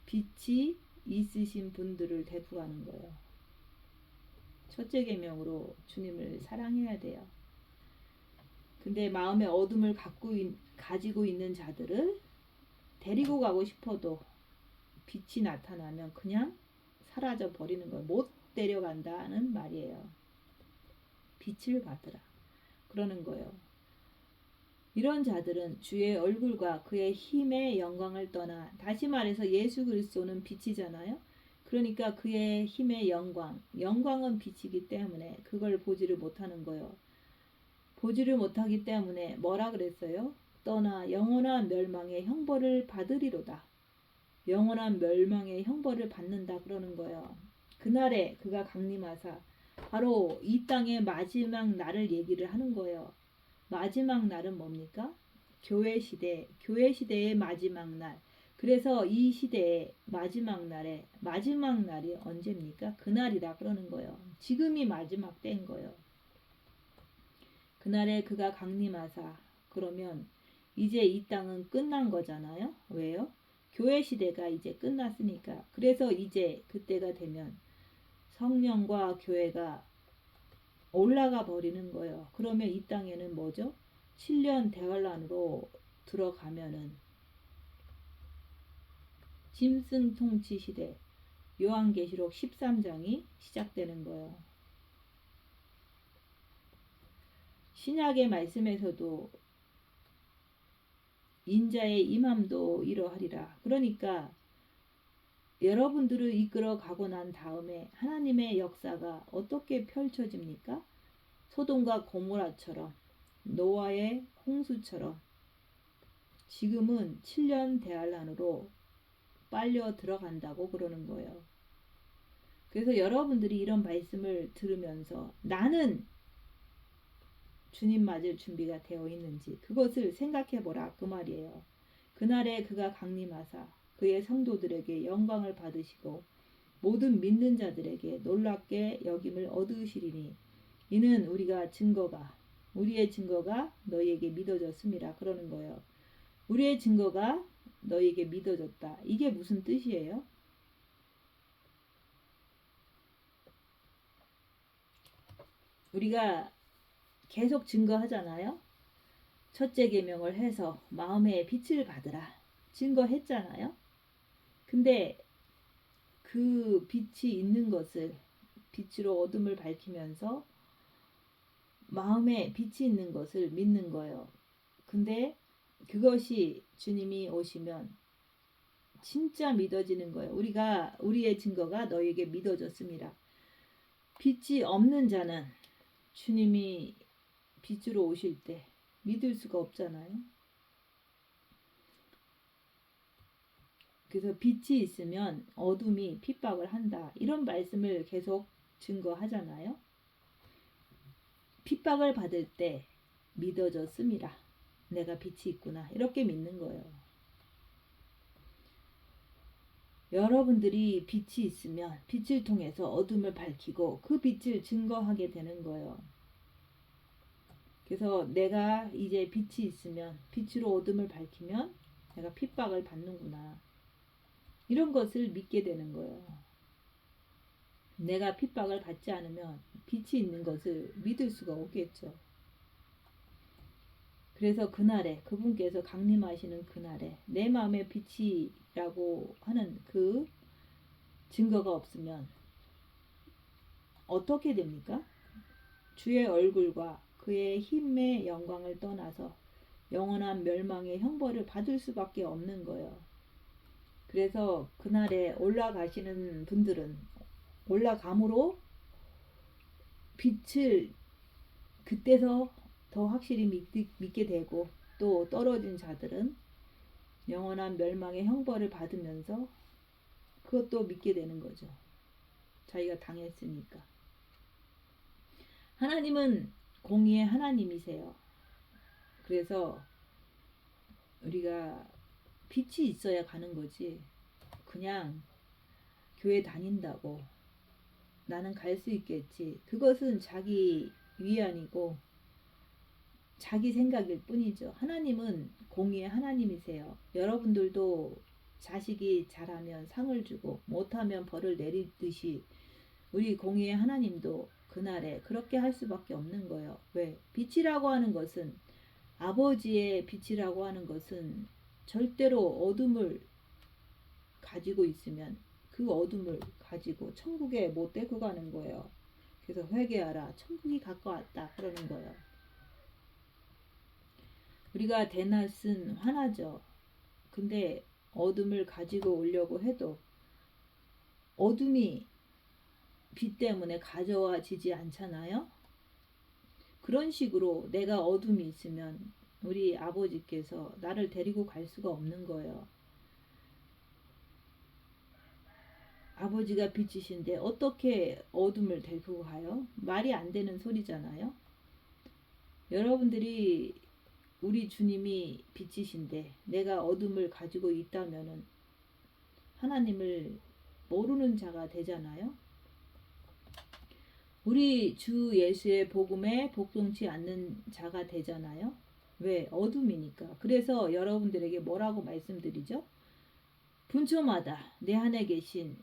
빛이 있으신 분들을 데리고 가는 거예요. 첫째 계명으로 주님을 사랑해야 돼요. 근데 마음에 어둠을 가지고 있는 자들을 데리고 가고 싶어도 빛이 나타나면 그냥 사라져 버리는 거예요. 못 데려간다는 말이에요. 빛을 받으라. 그러는 거예요. 이런 자들은 주의 얼굴과 그의 힘의 영광을 떠나, 다시 말해서 예수 그리스도는 빛이잖아요. 그러니까 그의 힘의 영광은 빛이기 때문에 그걸 보지를 못하는 거예요. 보지를 못하기 때문에 뭐라 그랬어요? 떠나 영원한 멸망의 형벌을 받으리로다. 영원한 멸망의 형벌을 받는다 그러는 거예요. 그날에 그가 강림하사, 바로 이 땅의 마지막 날을 얘기를 하는 거예요. 마지막 날은 뭡니까? 교회 시대의 마지막 날. 그래서 이 시대의 마지막 날이 언제입니까? 그날이라 그러는 거예요. 지금이 마지막 때인 거예요. 그날에 그가 강림하사, 그러면 이제 이 땅은 끝난 거잖아요. 왜요? 교회 시대가 이제 끝났으니까. 그래서 이제 그때가 되면 성령과 교회가 올라가 버리는 거예요. 그러면 이 땅에는 뭐죠? 7년 대환란으로 들어가면은 짐승 통치 시대, 요한계시록 13장이 시작되는 거예요. 신약의 말씀에서도 인자의 임함도 이러하리라. 그러니까 여러분들을 이끌어 가고 난 다음에 하나님의 역사가 어떻게 펼쳐집니까? 소돔과 고모라처럼, 노아의 홍수처럼 지금은 7년 대환란으로 빨려 들어간다고 그러는 거예요. 그래서 여러분들이 이런 말씀을 들으면서 나는 주님 맞을 준비가 되어 있는지 그것을 생각해 보라 그 말이에요. 그날에 그가 강림하사 그의 성도들에게 영광을 받으시고 모든 믿는 자들에게 놀랍게 여김을 얻으시리니 이는 우리의 증거가 너희에게 믿어졌음이라 그러는 거예요. 우리의 증거가 너희에게 믿어졌다. 이게 무슨 뜻이에요? 우리가 계속 증거하잖아요. 첫째 계명을 해서 마음에 빛을 받으라. 증거했잖아요. 근데 그 빛이 있는 것을 빛으로 어둠을 밝히면서 마음에 빛이 있는 것을 믿는 거예요. 근데 그것이 주님이 오시면 진짜 믿어지는 거예요. 우리의 증거가 너에게 믿어졌습니다. 빛이 없는 자는 주님이 빛으로 오실 때 믿을 수가 없잖아요. 그래서 빛이 있으면 어둠이 핍박을 한다. 이런 말씀을 계속 증거하잖아요. 핍박을 받을 때 믿어졌음이라. 내가 빛이 있구나. 이렇게 믿는 거예요. 여러분들이 빛이 있으면 빛을 통해서 어둠을 밝히고 그 빛을 증거하게 되는 거예요. 그래서 내가 이제 빛이 있으면 빛으로 어둠을 밝히면 내가 핍박을 받는구나. 이런 것을 믿게 되는 거예요. 내가 핍박을 받지 않으면 빛이 있는 것을 믿을 수가 없겠죠. 그래서 그날에 그분께서 강림하시는 그날에 내 마음에 빛이라고 하는 그 증거가 없으면 어떻게 됩니까? 주의 얼굴과 그의 힘의 영광을 떠나서 영원한 멸망의 형벌을 받을 수밖에 없는 거예요. 그래서 그날에 올라가시는 분들은 올라감으로 빛을 그때서 더 확실히 믿게 되고, 또 떨어진 자들은 영원한 멸망의 형벌을 받으면서 그것도 믿게 되는 거죠. 자기가 당했으니까. 하나님은 공의의 하나님이세요. 그래서 우리가 빛이 있어야 가는 거지. 그냥 교회 다닌다고 나는 갈 수 있겠지. 그것은 자기 위안이고 자기 생각일 뿐이죠. 하나님은 공의의 하나님이세요. 여러분들도 자식이 잘하면 상을 주고 못하면 벌을 내리듯이 우리 공의의 하나님도 그날에 그렇게 할 수밖에 없는 거예요. 왜? 빛이라고 하는 것은 아버지의 빛이라고 하는 것은 절대로 어둠을 가지고 있으면 그 어둠을 가지고 천국에 못 데리고 가는 거예요. 그래서 회개하라. 천국이 가까웠다. 그러는 거예요. 우리가 대낮은 화나죠. 근데 어둠을 가지고 오려고 해도 어둠이 빛 때문에 가져와지지 않잖아요. 그런 식으로 내가 어둠이 있으면 우리 아버지께서 나를 데리고 갈 수가 없는 거예요. 아버지가 빛이신데 어떻게 어둠을 데리고 가요? 말이 안 되는 소리잖아요. 여러분들이 우리 주님이 빛이신데 내가 어둠을 가지고 있다면은 하나님을 모르는 자가 되잖아요. 우리 주 예수의 복음에 복종치 않는 자가 되잖아요. 왜? 어둠이니까. 그래서 여러분들에게 뭐라고 말씀드리죠? 분초마다 내 안에 계신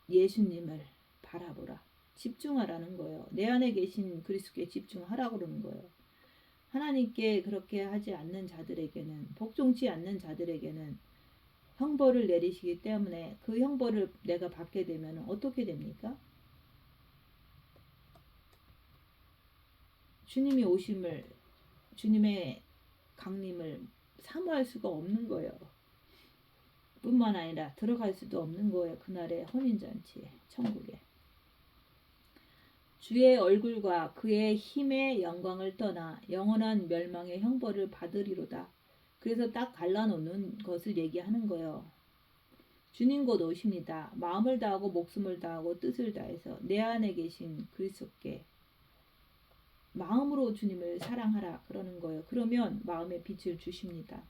예수님을 바라보라. 집중하라는 거예요. 내 안에 계신 그리스도께 집중하라고 그러는 거예요. 하나님께 그렇게 하지 않는 자들에게는, 복종치 않는 자들에게는 형벌을 내리시기 때문에 그 형벌을 내가 받게 되면 어떻게 됩니까? 주님이 오심을, 주님의 강림을 사모할 수가 없는 거예요. 뿐만 아니라 들어갈 수도 없는 거예요. 그날의 혼인잔치에, 천국에. 주의 얼굴과 그의 힘의 영광을 떠나 영원한 멸망의 형벌을 받으리로다. 그래서 딱 갈라놓는 것을 얘기하는 거예요. 주님 곧 오십니다. 마음을 다하고 목숨을 다하고 뜻을 다해서 내 안에 계신 그리스도께 마음으로 주님을 사랑하라 그러는 거예요. 그러면 마음에 빛을 주십니다.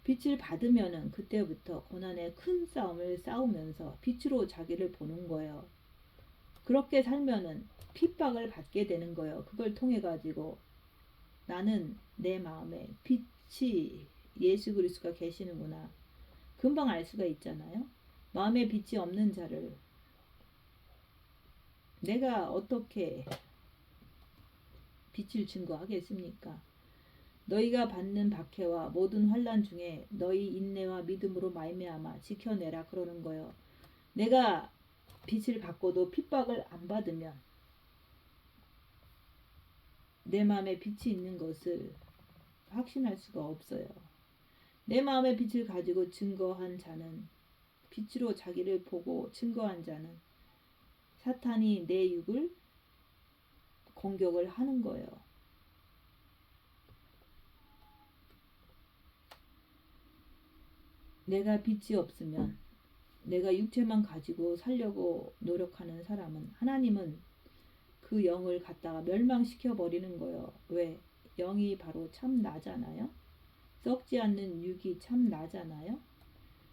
빛을 받으면은 그때부터 고난의 큰 싸움을 싸우면서 빛으로 자기를 보는 거예요. 그렇게 살면은 핍박을 받게 되는 거예요. 그걸 통해 가지고 나는 내 마음에 빛이 예수 그리스도가 계시는구나. 금방 알 수가 있잖아요. 마음에 빛이 없는 자를 내가 어떻게 빛을 증거하겠습니까? 너희가 받는 박해와 모든 환난 중에 너희 인내와 믿음으로 말미암아 지켜내라 그러는 거예요. 내가 빛을 받고도 핍박을 안 받으면 내 마음에 빛이 있는 것을 확신할 수가 없어요. 내 마음에 빛을 가지고 증거한 자는, 빛으로 자기를 보고 증거한 자는 사탄이 내 육을 공격을 하는 거예요. 내가 빛이 없으면, 내가 육체만 가지고 살려고 노력하는 사람은, 하나님은 그 영을 갖다가 멸망시켜 버리는 거예요. 왜? 영이 바로 참 나잖아요. 썩지 않는 육이 참 나잖아요.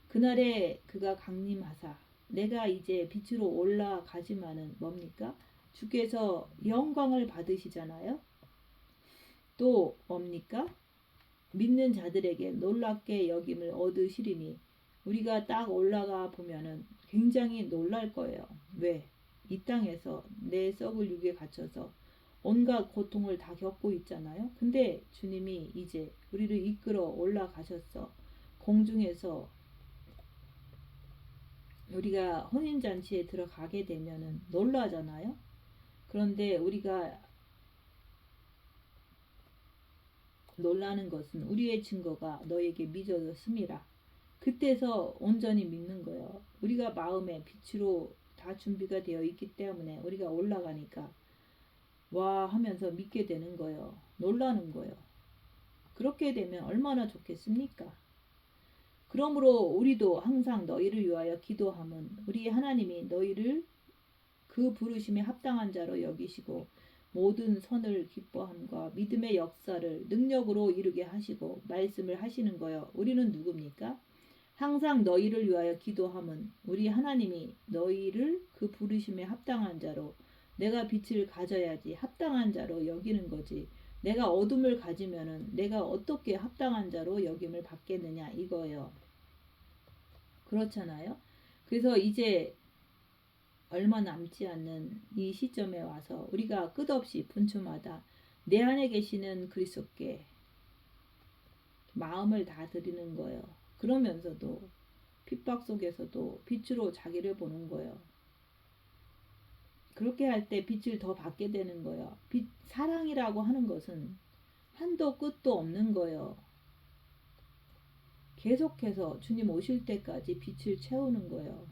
그날에 그가 강림하사 내가 이제 빛으로 올라가지만은 뭡니까? 주께서 영광을 받으시잖아요. 또 뭡니까? 믿는 자들에게 놀랍게 여김을 얻으시리니 우리가 딱 올라가 보면은 굉장히 놀랄 거예요. 왜? 이 땅에서 내 썩을 육에 갇혀서 온갖 고통을 다 겪고 있잖아요. 근데 주님이 이제 우리를 이끌어 올라가셨어. 공중에서 우리가 혼인잔치에 들어가게 되면은 놀라잖아요. 그런데 우리가 놀라는 것은 우리의 증거가 너에게 믿어졌음이라. 그때서 온전히 믿는 거예요. 우리가 마음에 빛으로 다 준비가 되어 있기 때문에 우리가 올라가니까 와 하면서 믿게 되는 거예요. 놀라는 거예요. 그렇게 되면 얼마나 좋겠습니까? 그러므로 우리도 항상 너희를 위하여 기도함은 우리 하나님이 너희를 그 부르심에 합당한 자로 여기시고 모든 선을 기뻐함과 믿음의 역사를 능력으로 이루게 하시고 말씀을 하시는 거예요. 우리는 누굽니까? 항상 너희를 위하여 기도함은 우리 하나님이 너희를 그 부르심에 합당한 자로 내가 빛을 가져야지 합당한 자로 여기는 거지. 내가 어둠을 가지면은 내가 어떻게 합당한 자로 여김을 받겠느냐 이거예요. 그렇잖아요. 그래서 이제 얼마 남지 않는 이 시점에 와서 우리가 끝없이 분초마다 내 안에 계시는 그리스도께 마음을 다 드리는 거예요. 그러면서도 핍박 속에서도 빛으로 자기를 보는 거예요. 그렇게 할 때 빛을 더 받게 되는 거예요. 사랑이라고 하는 것은 한도 끝도 없는 거예요. 계속해서 주님 오실 때까지 빛을 채우는 거예요.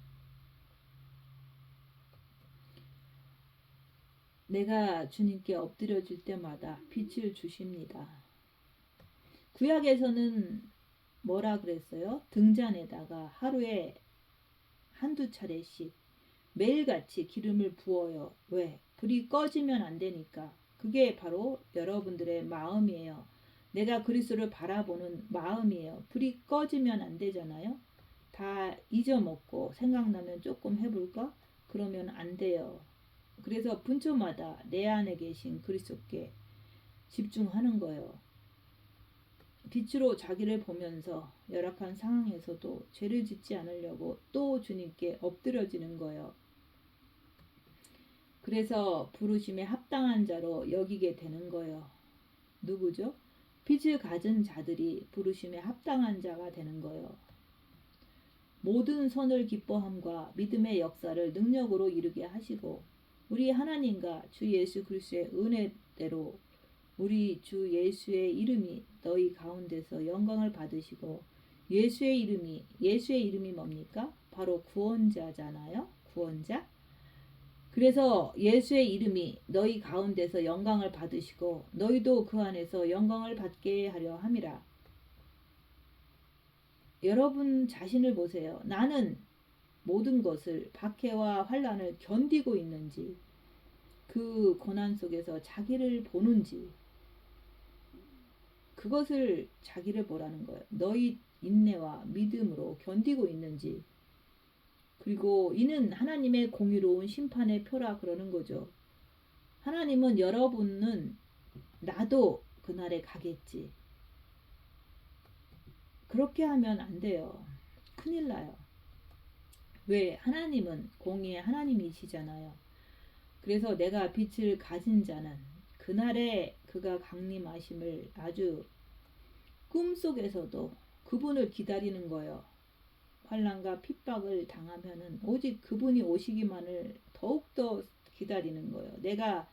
내가 주님께 엎드려질 때마다 빛을 주십니다. 구약에서는 뭐라 그랬어요? 등잔에다가 하루에 한두 차례씩 매일같이 기름을 부어요. 왜? 불이 꺼지면 안 되니까. 그게 바로 여러분들의 마음이에요. 내가 그리스도를 바라보는 마음이에요. 불이 꺼지면 안 되잖아요. 다 잊어먹고 생각나면 조금 해볼까? 그러면 안 돼요. 그래서 분초마다 내 안에 계신 그리스도께 집중하는 거예요. 빛으로 자기를 보면서 열악한 상황에서도 죄를 짓지 않으려고 또 주님께 엎드려지는 거예요. 그래서 부르심에 합당한 자로 여기게 되는 거예요. 누구죠? 빛을 가진 자들이 부르심에 합당한 자가 되는 거예요. 모든 선을 기뻐함과 믿음의 역사를 능력으로 이루게 하시고 우리 하나님과 주 예수 그리스도의 은혜대로 우리 주 예수의 이름이 너희 가운데서 영광을 받으시고 예수의 이름이 뭡니까? 바로 구원자잖아요. 구원자. 그래서 예수의 이름이 너희 가운데서 영광을 받으시고 너희도 그 안에서 영광을 받게 하려 함이라. 여러분 자신을 보세요. 나는 모든 것을 박해와 환난을 견디고 있는지 그 고난 속에서 자기를 보는지 그것을 자기를 보라는 거예요. 너희 인내와 믿음으로 견디고 있는지 그리고 이는 하나님의 공의로운 심판의 표라 그러는 거죠. 하나님은 여러분은 나도 그날에 가겠지. 그렇게 하면 안 돼요. 큰일 나요. 왜? 하나님은 공의의 하나님이시잖아요. 그래서 내가 빛을 가진 자는 그날에 그가 강림하심을 아주 꿈속에서도 그분을 기다리는 거예요. 환난과 핍박을 당하면은 오직 그분이 오시기만을 더욱더 기다리는 거예요. 내가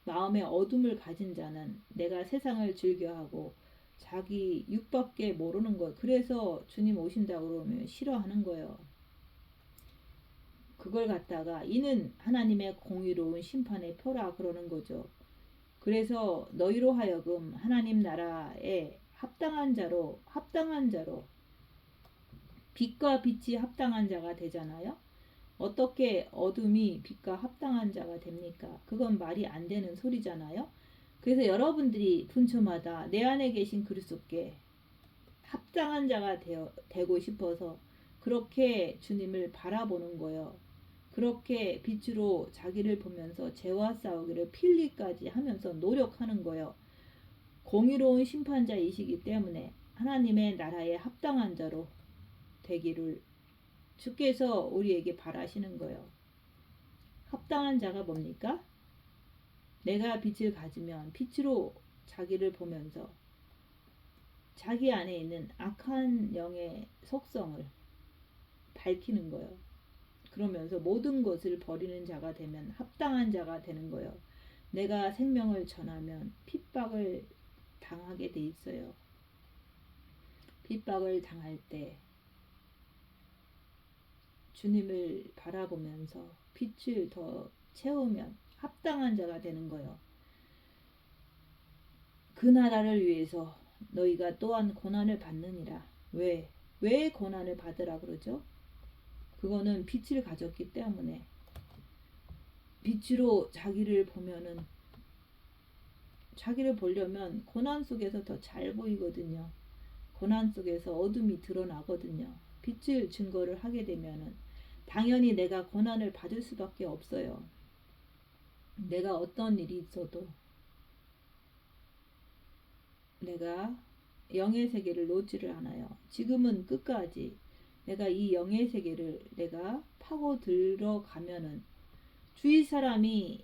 마음의 어둠을 가진 자는 내가 세상을 즐겨하고 자기 육밖에 모르는 거예요. 그래서 주님 오신다고 그러면 싫어하는 거예요. 그걸 갖다가 이는 하나님의 공의로운 심판의 표라 그러는 거죠. 그래서 너희로 하여금 하나님 나라에 합당한 자로 빛과 빛이 합당한 자가 되잖아요. 어떻게 어둠이 빛과 합당한 자가 됩니까? 그건 말이 안 되는 소리잖아요. 그래서 여러분들이 분초마다 내 안에 계신 그리스도께 합당한 자가 되고 싶어서 그렇게 주님을 바라보는 거예요. 그렇게 빛으로 자기를 보면서 죄와 싸우기를 필리까지 하면서 노력하는 거예요. 공의로운 심판자이시기 때문에 하나님의 나라에 합당한 자로 되기를 주께서 우리에게 바라시는 거예요. 합당한 자가 뭡니까? 내가 빛을 가지면 빛으로 자기를 보면서 자기 안에 있는 악한 영의 속성을 밝히는 거예요. 그러면서 모든 것을 버리는 자가 되면 합당한 자가 되는 거예요. 내가 생명을 전하면 핍박을 당하게 돼 있어요. 핍박을 당할 때 주님을 바라보면서 빛을 더 채우면 합당한 자가 되는 거예요. 그 나라를 위해서 너희가 또한 고난을 받느니라. 왜? 왜 고난을 받으라 그러죠? 그거는 빛을 가졌기 때문에 빛으로 자기를 보면은 자기를 보려면 고난 속에서 더 잘 보이거든요. 고난 속에서 어둠이 드러나거든요. 빛을 증거를 하게 되면은 당연히 내가 고난을 받을 수밖에 없어요. 내가 어떤 일이 있어도 내가 영의 세계를 놓지를 않아요. 지금은 끝까지 내가 이 영의 세계를 내가 파고 들어가면은 주위 사람이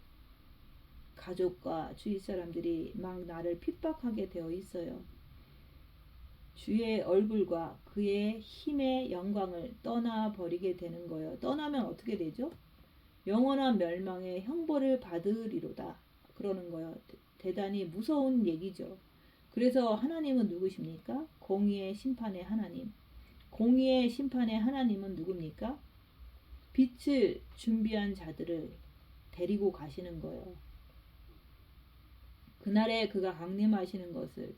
가족과 주위 사람들이 막 나를 핍박하게 되어 있어요. 주의 얼굴과 그의 힘의 영광을 떠나버리게 되는 거예요. 떠나면 어떻게 되죠? 영원한 멸망의 형벌을 받으리로다. 그러는 거예요. 대단히 무서운 얘기죠. 그래서 하나님은 누구십니까? 공의의 심판의 하나님. 공의의 심판의 하나님은 누굽니까? 빛을 준비한 자들을 데리고 가시는 거예요. 그날에 그가 강림하시는 것을,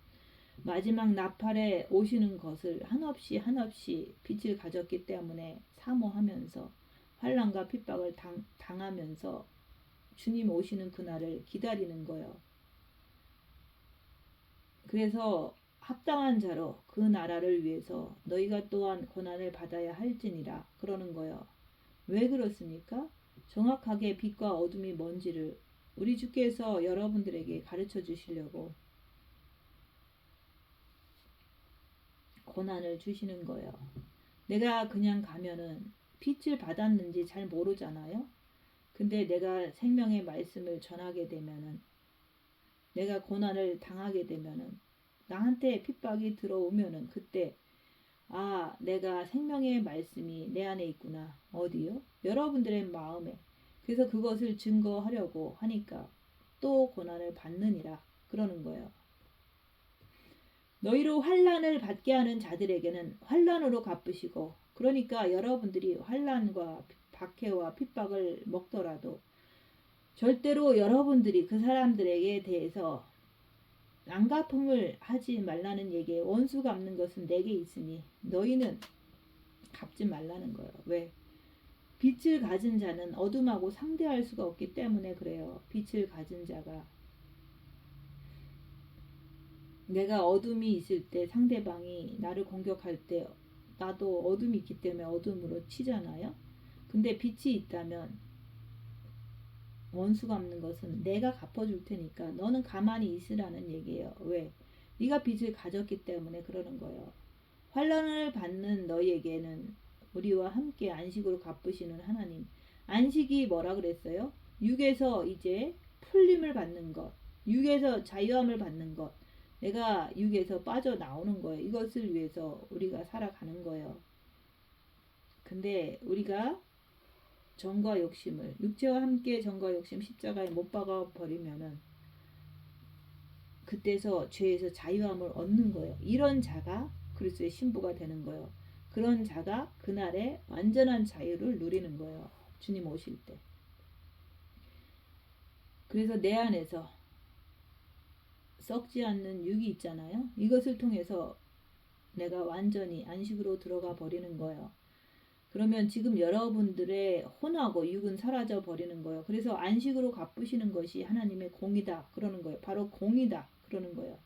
마지막 나팔에 오시는 것을 한없이 한없이 빛을 가졌기 때문에 사모하면서 환난과 핍박을 당하면서 주님 오시는 그날을 기다리는 거예요. 그래서 합당한 자로 그 나라를 위해서 너희가 또한 고난을 받아야 할지니라 그러는 거예요. 왜 그렇습니까? 정확하게 빛과 어둠이 뭔지를 우리 주께서 여러분들에게 가르쳐 주시려고 고난을 주시는 거예요. 내가 그냥 가면은 빛을 받았는지 잘 모르잖아요. 근데 내가 생명의 말씀을 전하게 되면은, 내가 고난을 당하게 되면은, 나한테 핍박이 들어오면은 그때 내가 생명의 말씀이 내 안에 있구나. 어디요? 여러분들의 마음에. 그래서 그것을 증거하려고 하니까 또 고난을 받느니라 그러는 거예요. 너희로 환난을 받게 하는 자들에게는 환난으로 갚으시고, 그러니까 여러분들이 환난과 박해와 핍박을 먹더라도 절대로 여러분들이 그 사람들에게 대해서 앙갚음을 하지 말라는 얘기에, 원수 갚는 것은 내게 있으니 너희는 갚지 말라는 거예요. 왜? 빛을 가진 자는 어둠하고 상대할 수가 없기 때문에 그래요. 빛을 가진 자가, 내가 어둠이 있을 때 상대방이 나를 공격할 때 나도 어둠이 있기 때문에 어둠으로 치잖아요. 근데 빛이 있다면 원수 갚는 것은 내가 갚아줄 테니까 너는 가만히 있으라는 얘기예요. 왜? 네가 빚을 가졌기 때문에 그러는 거예요. 환난을 받는 너희에게는 우리와 함께 안식으로 갚으시는 하나님. 안식이 뭐라 그랬어요? 육에서 이제 풀림을 받는 것, 육에서 자유함을 받는 것, 내가 육에서 빠져나오는 거예요. 이것을 위해서 우리가 살아가는 거예요. 근데 우리가 정과 욕심을, 육체와 함께 정과 욕심 십자가에 못 박아 버리면은 그때서 죄에서 자유함을 얻는 거예요. 이런 자가 그리스도의 신부가 되는 거예요. 그런 자가 그날에 완전한 자유를 누리는 거예요. 주님 오실 때. 그래서 내 안에서 썩지 않는 육이 있잖아요. 이것을 통해서 내가 완전히 안식으로 들어가 버리는 거예요. 그러면 지금 여러분들의 혼하고 육은 사라져 버리는 거예요. 그래서 안식으로 갚으시는 것이 하나님의 공이다 그러는 거예요. 바로 공이다 그러는 거예요.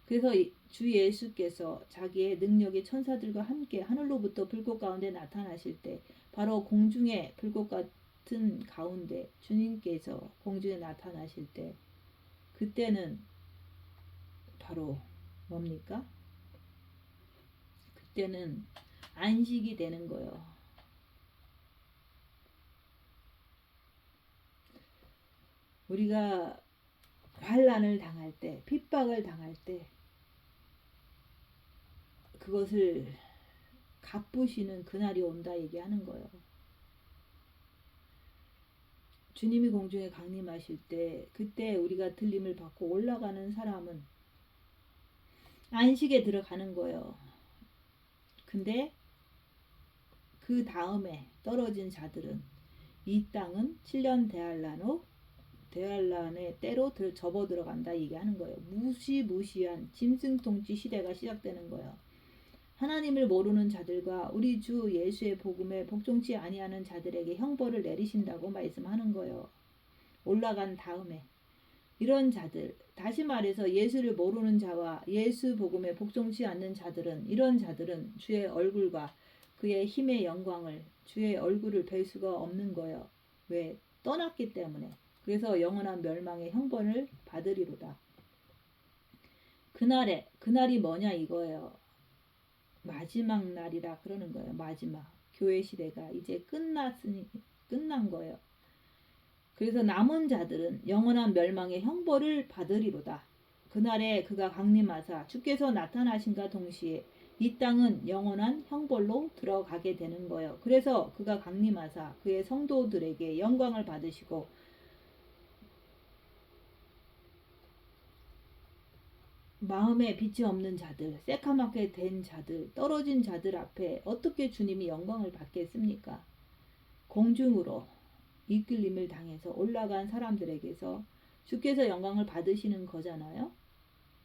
그래서 주 예수께서 자기의 능력의 천사들과 함께 하늘로부터 불꽃 가운데 나타나실 때, 바로 공중의 불꽃 같은 가운데 주님께서 공중에 나타나실 때, 그때는 바로 뭡니까? 그때는 안식이 되는 거예요. 우리가 환난을 당할 때, 핍박을 당할 때 그것을 갚으시는 그날이 온다 얘기하는 거예요. 주님이 공중에 강림하실 때, 그때 우리가 들림을 받고 올라가는 사람은 안식에 들어가는 거예요. 근데 그 다음에 떨어진 자들은, 이 땅은 7년 대환란의 때로 접어 들어간다 얘기하는 거예요. 무시무시한 짐승통치 시대가 시작되는 거예요. 하나님을 모르는 자들과 우리 주 예수의 복음에 복종치 아니하는 자들에게 형벌을 내리신다고 말씀하는 거예요. 올라간 다음에 이런 자들, 다시 말해서 예수를 모르는 자와 예수 복음에 복종치 않는 자들은, 이런 자들은 주의 얼굴과 그의 힘의 영광을, 주의 얼굴을 뵐 수가 없는 거예요. 왜? 떠났기 때문에. 그래서 영원한 멸망의 형벌을 받으리로다. 그날이 뭐냐 이거예요. 마지막 날이라 그러는 거예요. 마지막. 교회 시대가 이제 끝난 거예요. 그래서 남은 자들은 영원한 멸망의 형벌을 받으리로다. 그날에 그가 강림하사 주께서 나타나신과 동시에 이 땅은 영원한 형벌로 들어가게 되는 거예요. 그래서 그가 강림하사 그의 성도들에게 영광을 받으시고 마음에 빛이 없는 자들, 새카맣게 된 자들, 떨어진 자들 앞에 어떻게 주님이 영광을 받겠습니까? 공중으로 이끌림을 당해서 올라간 사람들에게서 주께서 영광을 받으시는 거잖아요.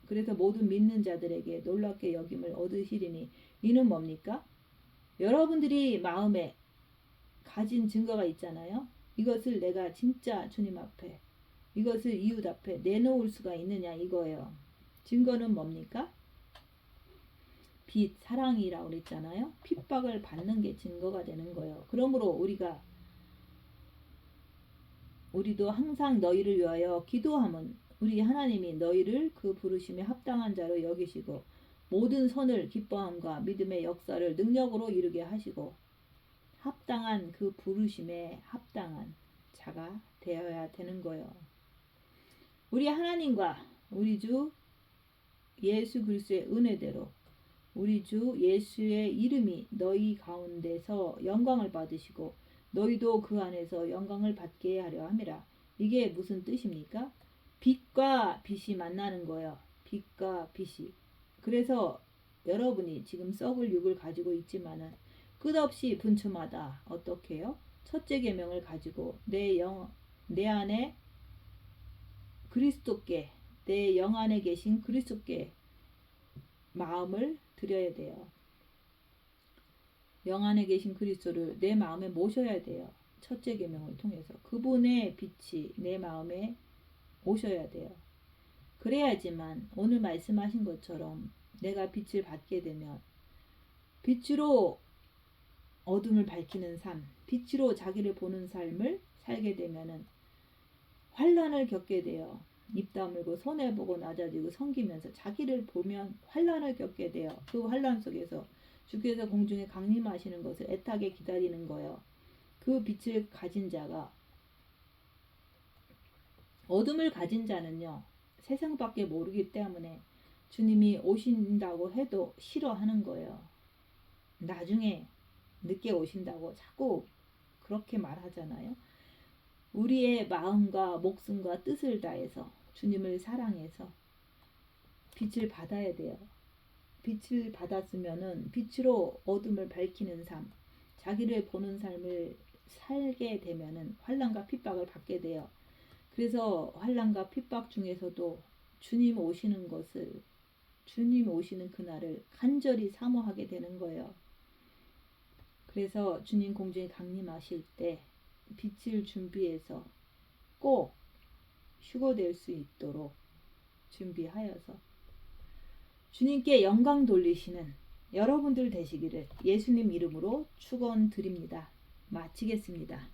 그래서 모든 믿는 자들에게 놀랍게 여김을 얻으시리니 이는 뭡니까? 여러분들이 마음에 가진 증거가 있잖아요. 이것을 내가 진짜 주님 앞에, 이것을 이웃 앞에 내놓을 수가 있느냐 이거예요. 증거는 뭡니까? 빛, 사랑이라고 그랬잖아요. 핍박을 받는 게 증거가 되는 거예요. 그러므로 우리도 항상 너희를 위하여 기도함은 우리 하나님이 너희를 그 부르심에 합당한 자로 여기시고 모든 선을 기뻐함과 믿음의 역사를 능력으로 이루게 하시고 합당한 그 부르심에 합당한 자가 되어야 되는 거예요. 우리 하나님과 우리 주 예수 그리스도의 은혜대로 우리 주 예수의 이름이 너희 가운데서 영광을 받으시고 너희도 그 안에서 영광을 받게 하려 함이라. 이게 무슨 뜻입니까? 빛과 빛이 만나는 거예요. 빛과 빛이. 그래서 여러분이 지금 썩을 육을 가지고 있지만은 끝없이 분초마다 어떻게 해요? 첫째 계명을 가지고 내 안에 그리스도께 내 영 안에 계신 그리스도께 마음을 드려야 돼요. 영 안에 계신 그리스도를 내 마음에 모셔야 돼요. 첫째 계명을 통해서 그분의 빛이 내 마음에 오셔야 돼요. 그래야지만 오늘 말씀하신 것처럼 내가 빛을 받게 되면 빛으로 어둠을 밝히는 삶, 빛으로 자기를 보는 삶을 살게 되면은 환난을 겪게 돼요. 입 다물고 손해보고 낮아지고 섬기면서 자기를 보면 환난을 겪게 돼요. 그 환난 속에서 주께서 공중에 강림하시는 것을 애타게 기다리는 거예요. 그 빛을 가진 자가 어둠을 가진 자는요. 세상밖에 모르기 때문에 주님이 오신다고 해도 싫어하는 거예요. 나중에 늦게 오신다고 자꾸 그렇게 말하잖아요. 우리의 마음과 목숨과 뜻을 다해서 주님을 사랑해서 빛을 받아야 돼요. 빛을 받았으면은 빛으로 어둠을 밝히는 삶, 자기를 보는 삶을 살게 되면은 환난과 핍박을 받게 돼요. 그래서 환난과 핍박 중에서도 주님 오시는 그날을 간절히 사모하게 되는 거예요. 그래서 주님 공중에 강림하실 때 빛을 준비해서 꼭 휴거될 수 있도록 준비하여서 주님께 영광 돌리시는 여러분들 되시기를 예수님 이름으로 축원드립니다. 마치겠습니다.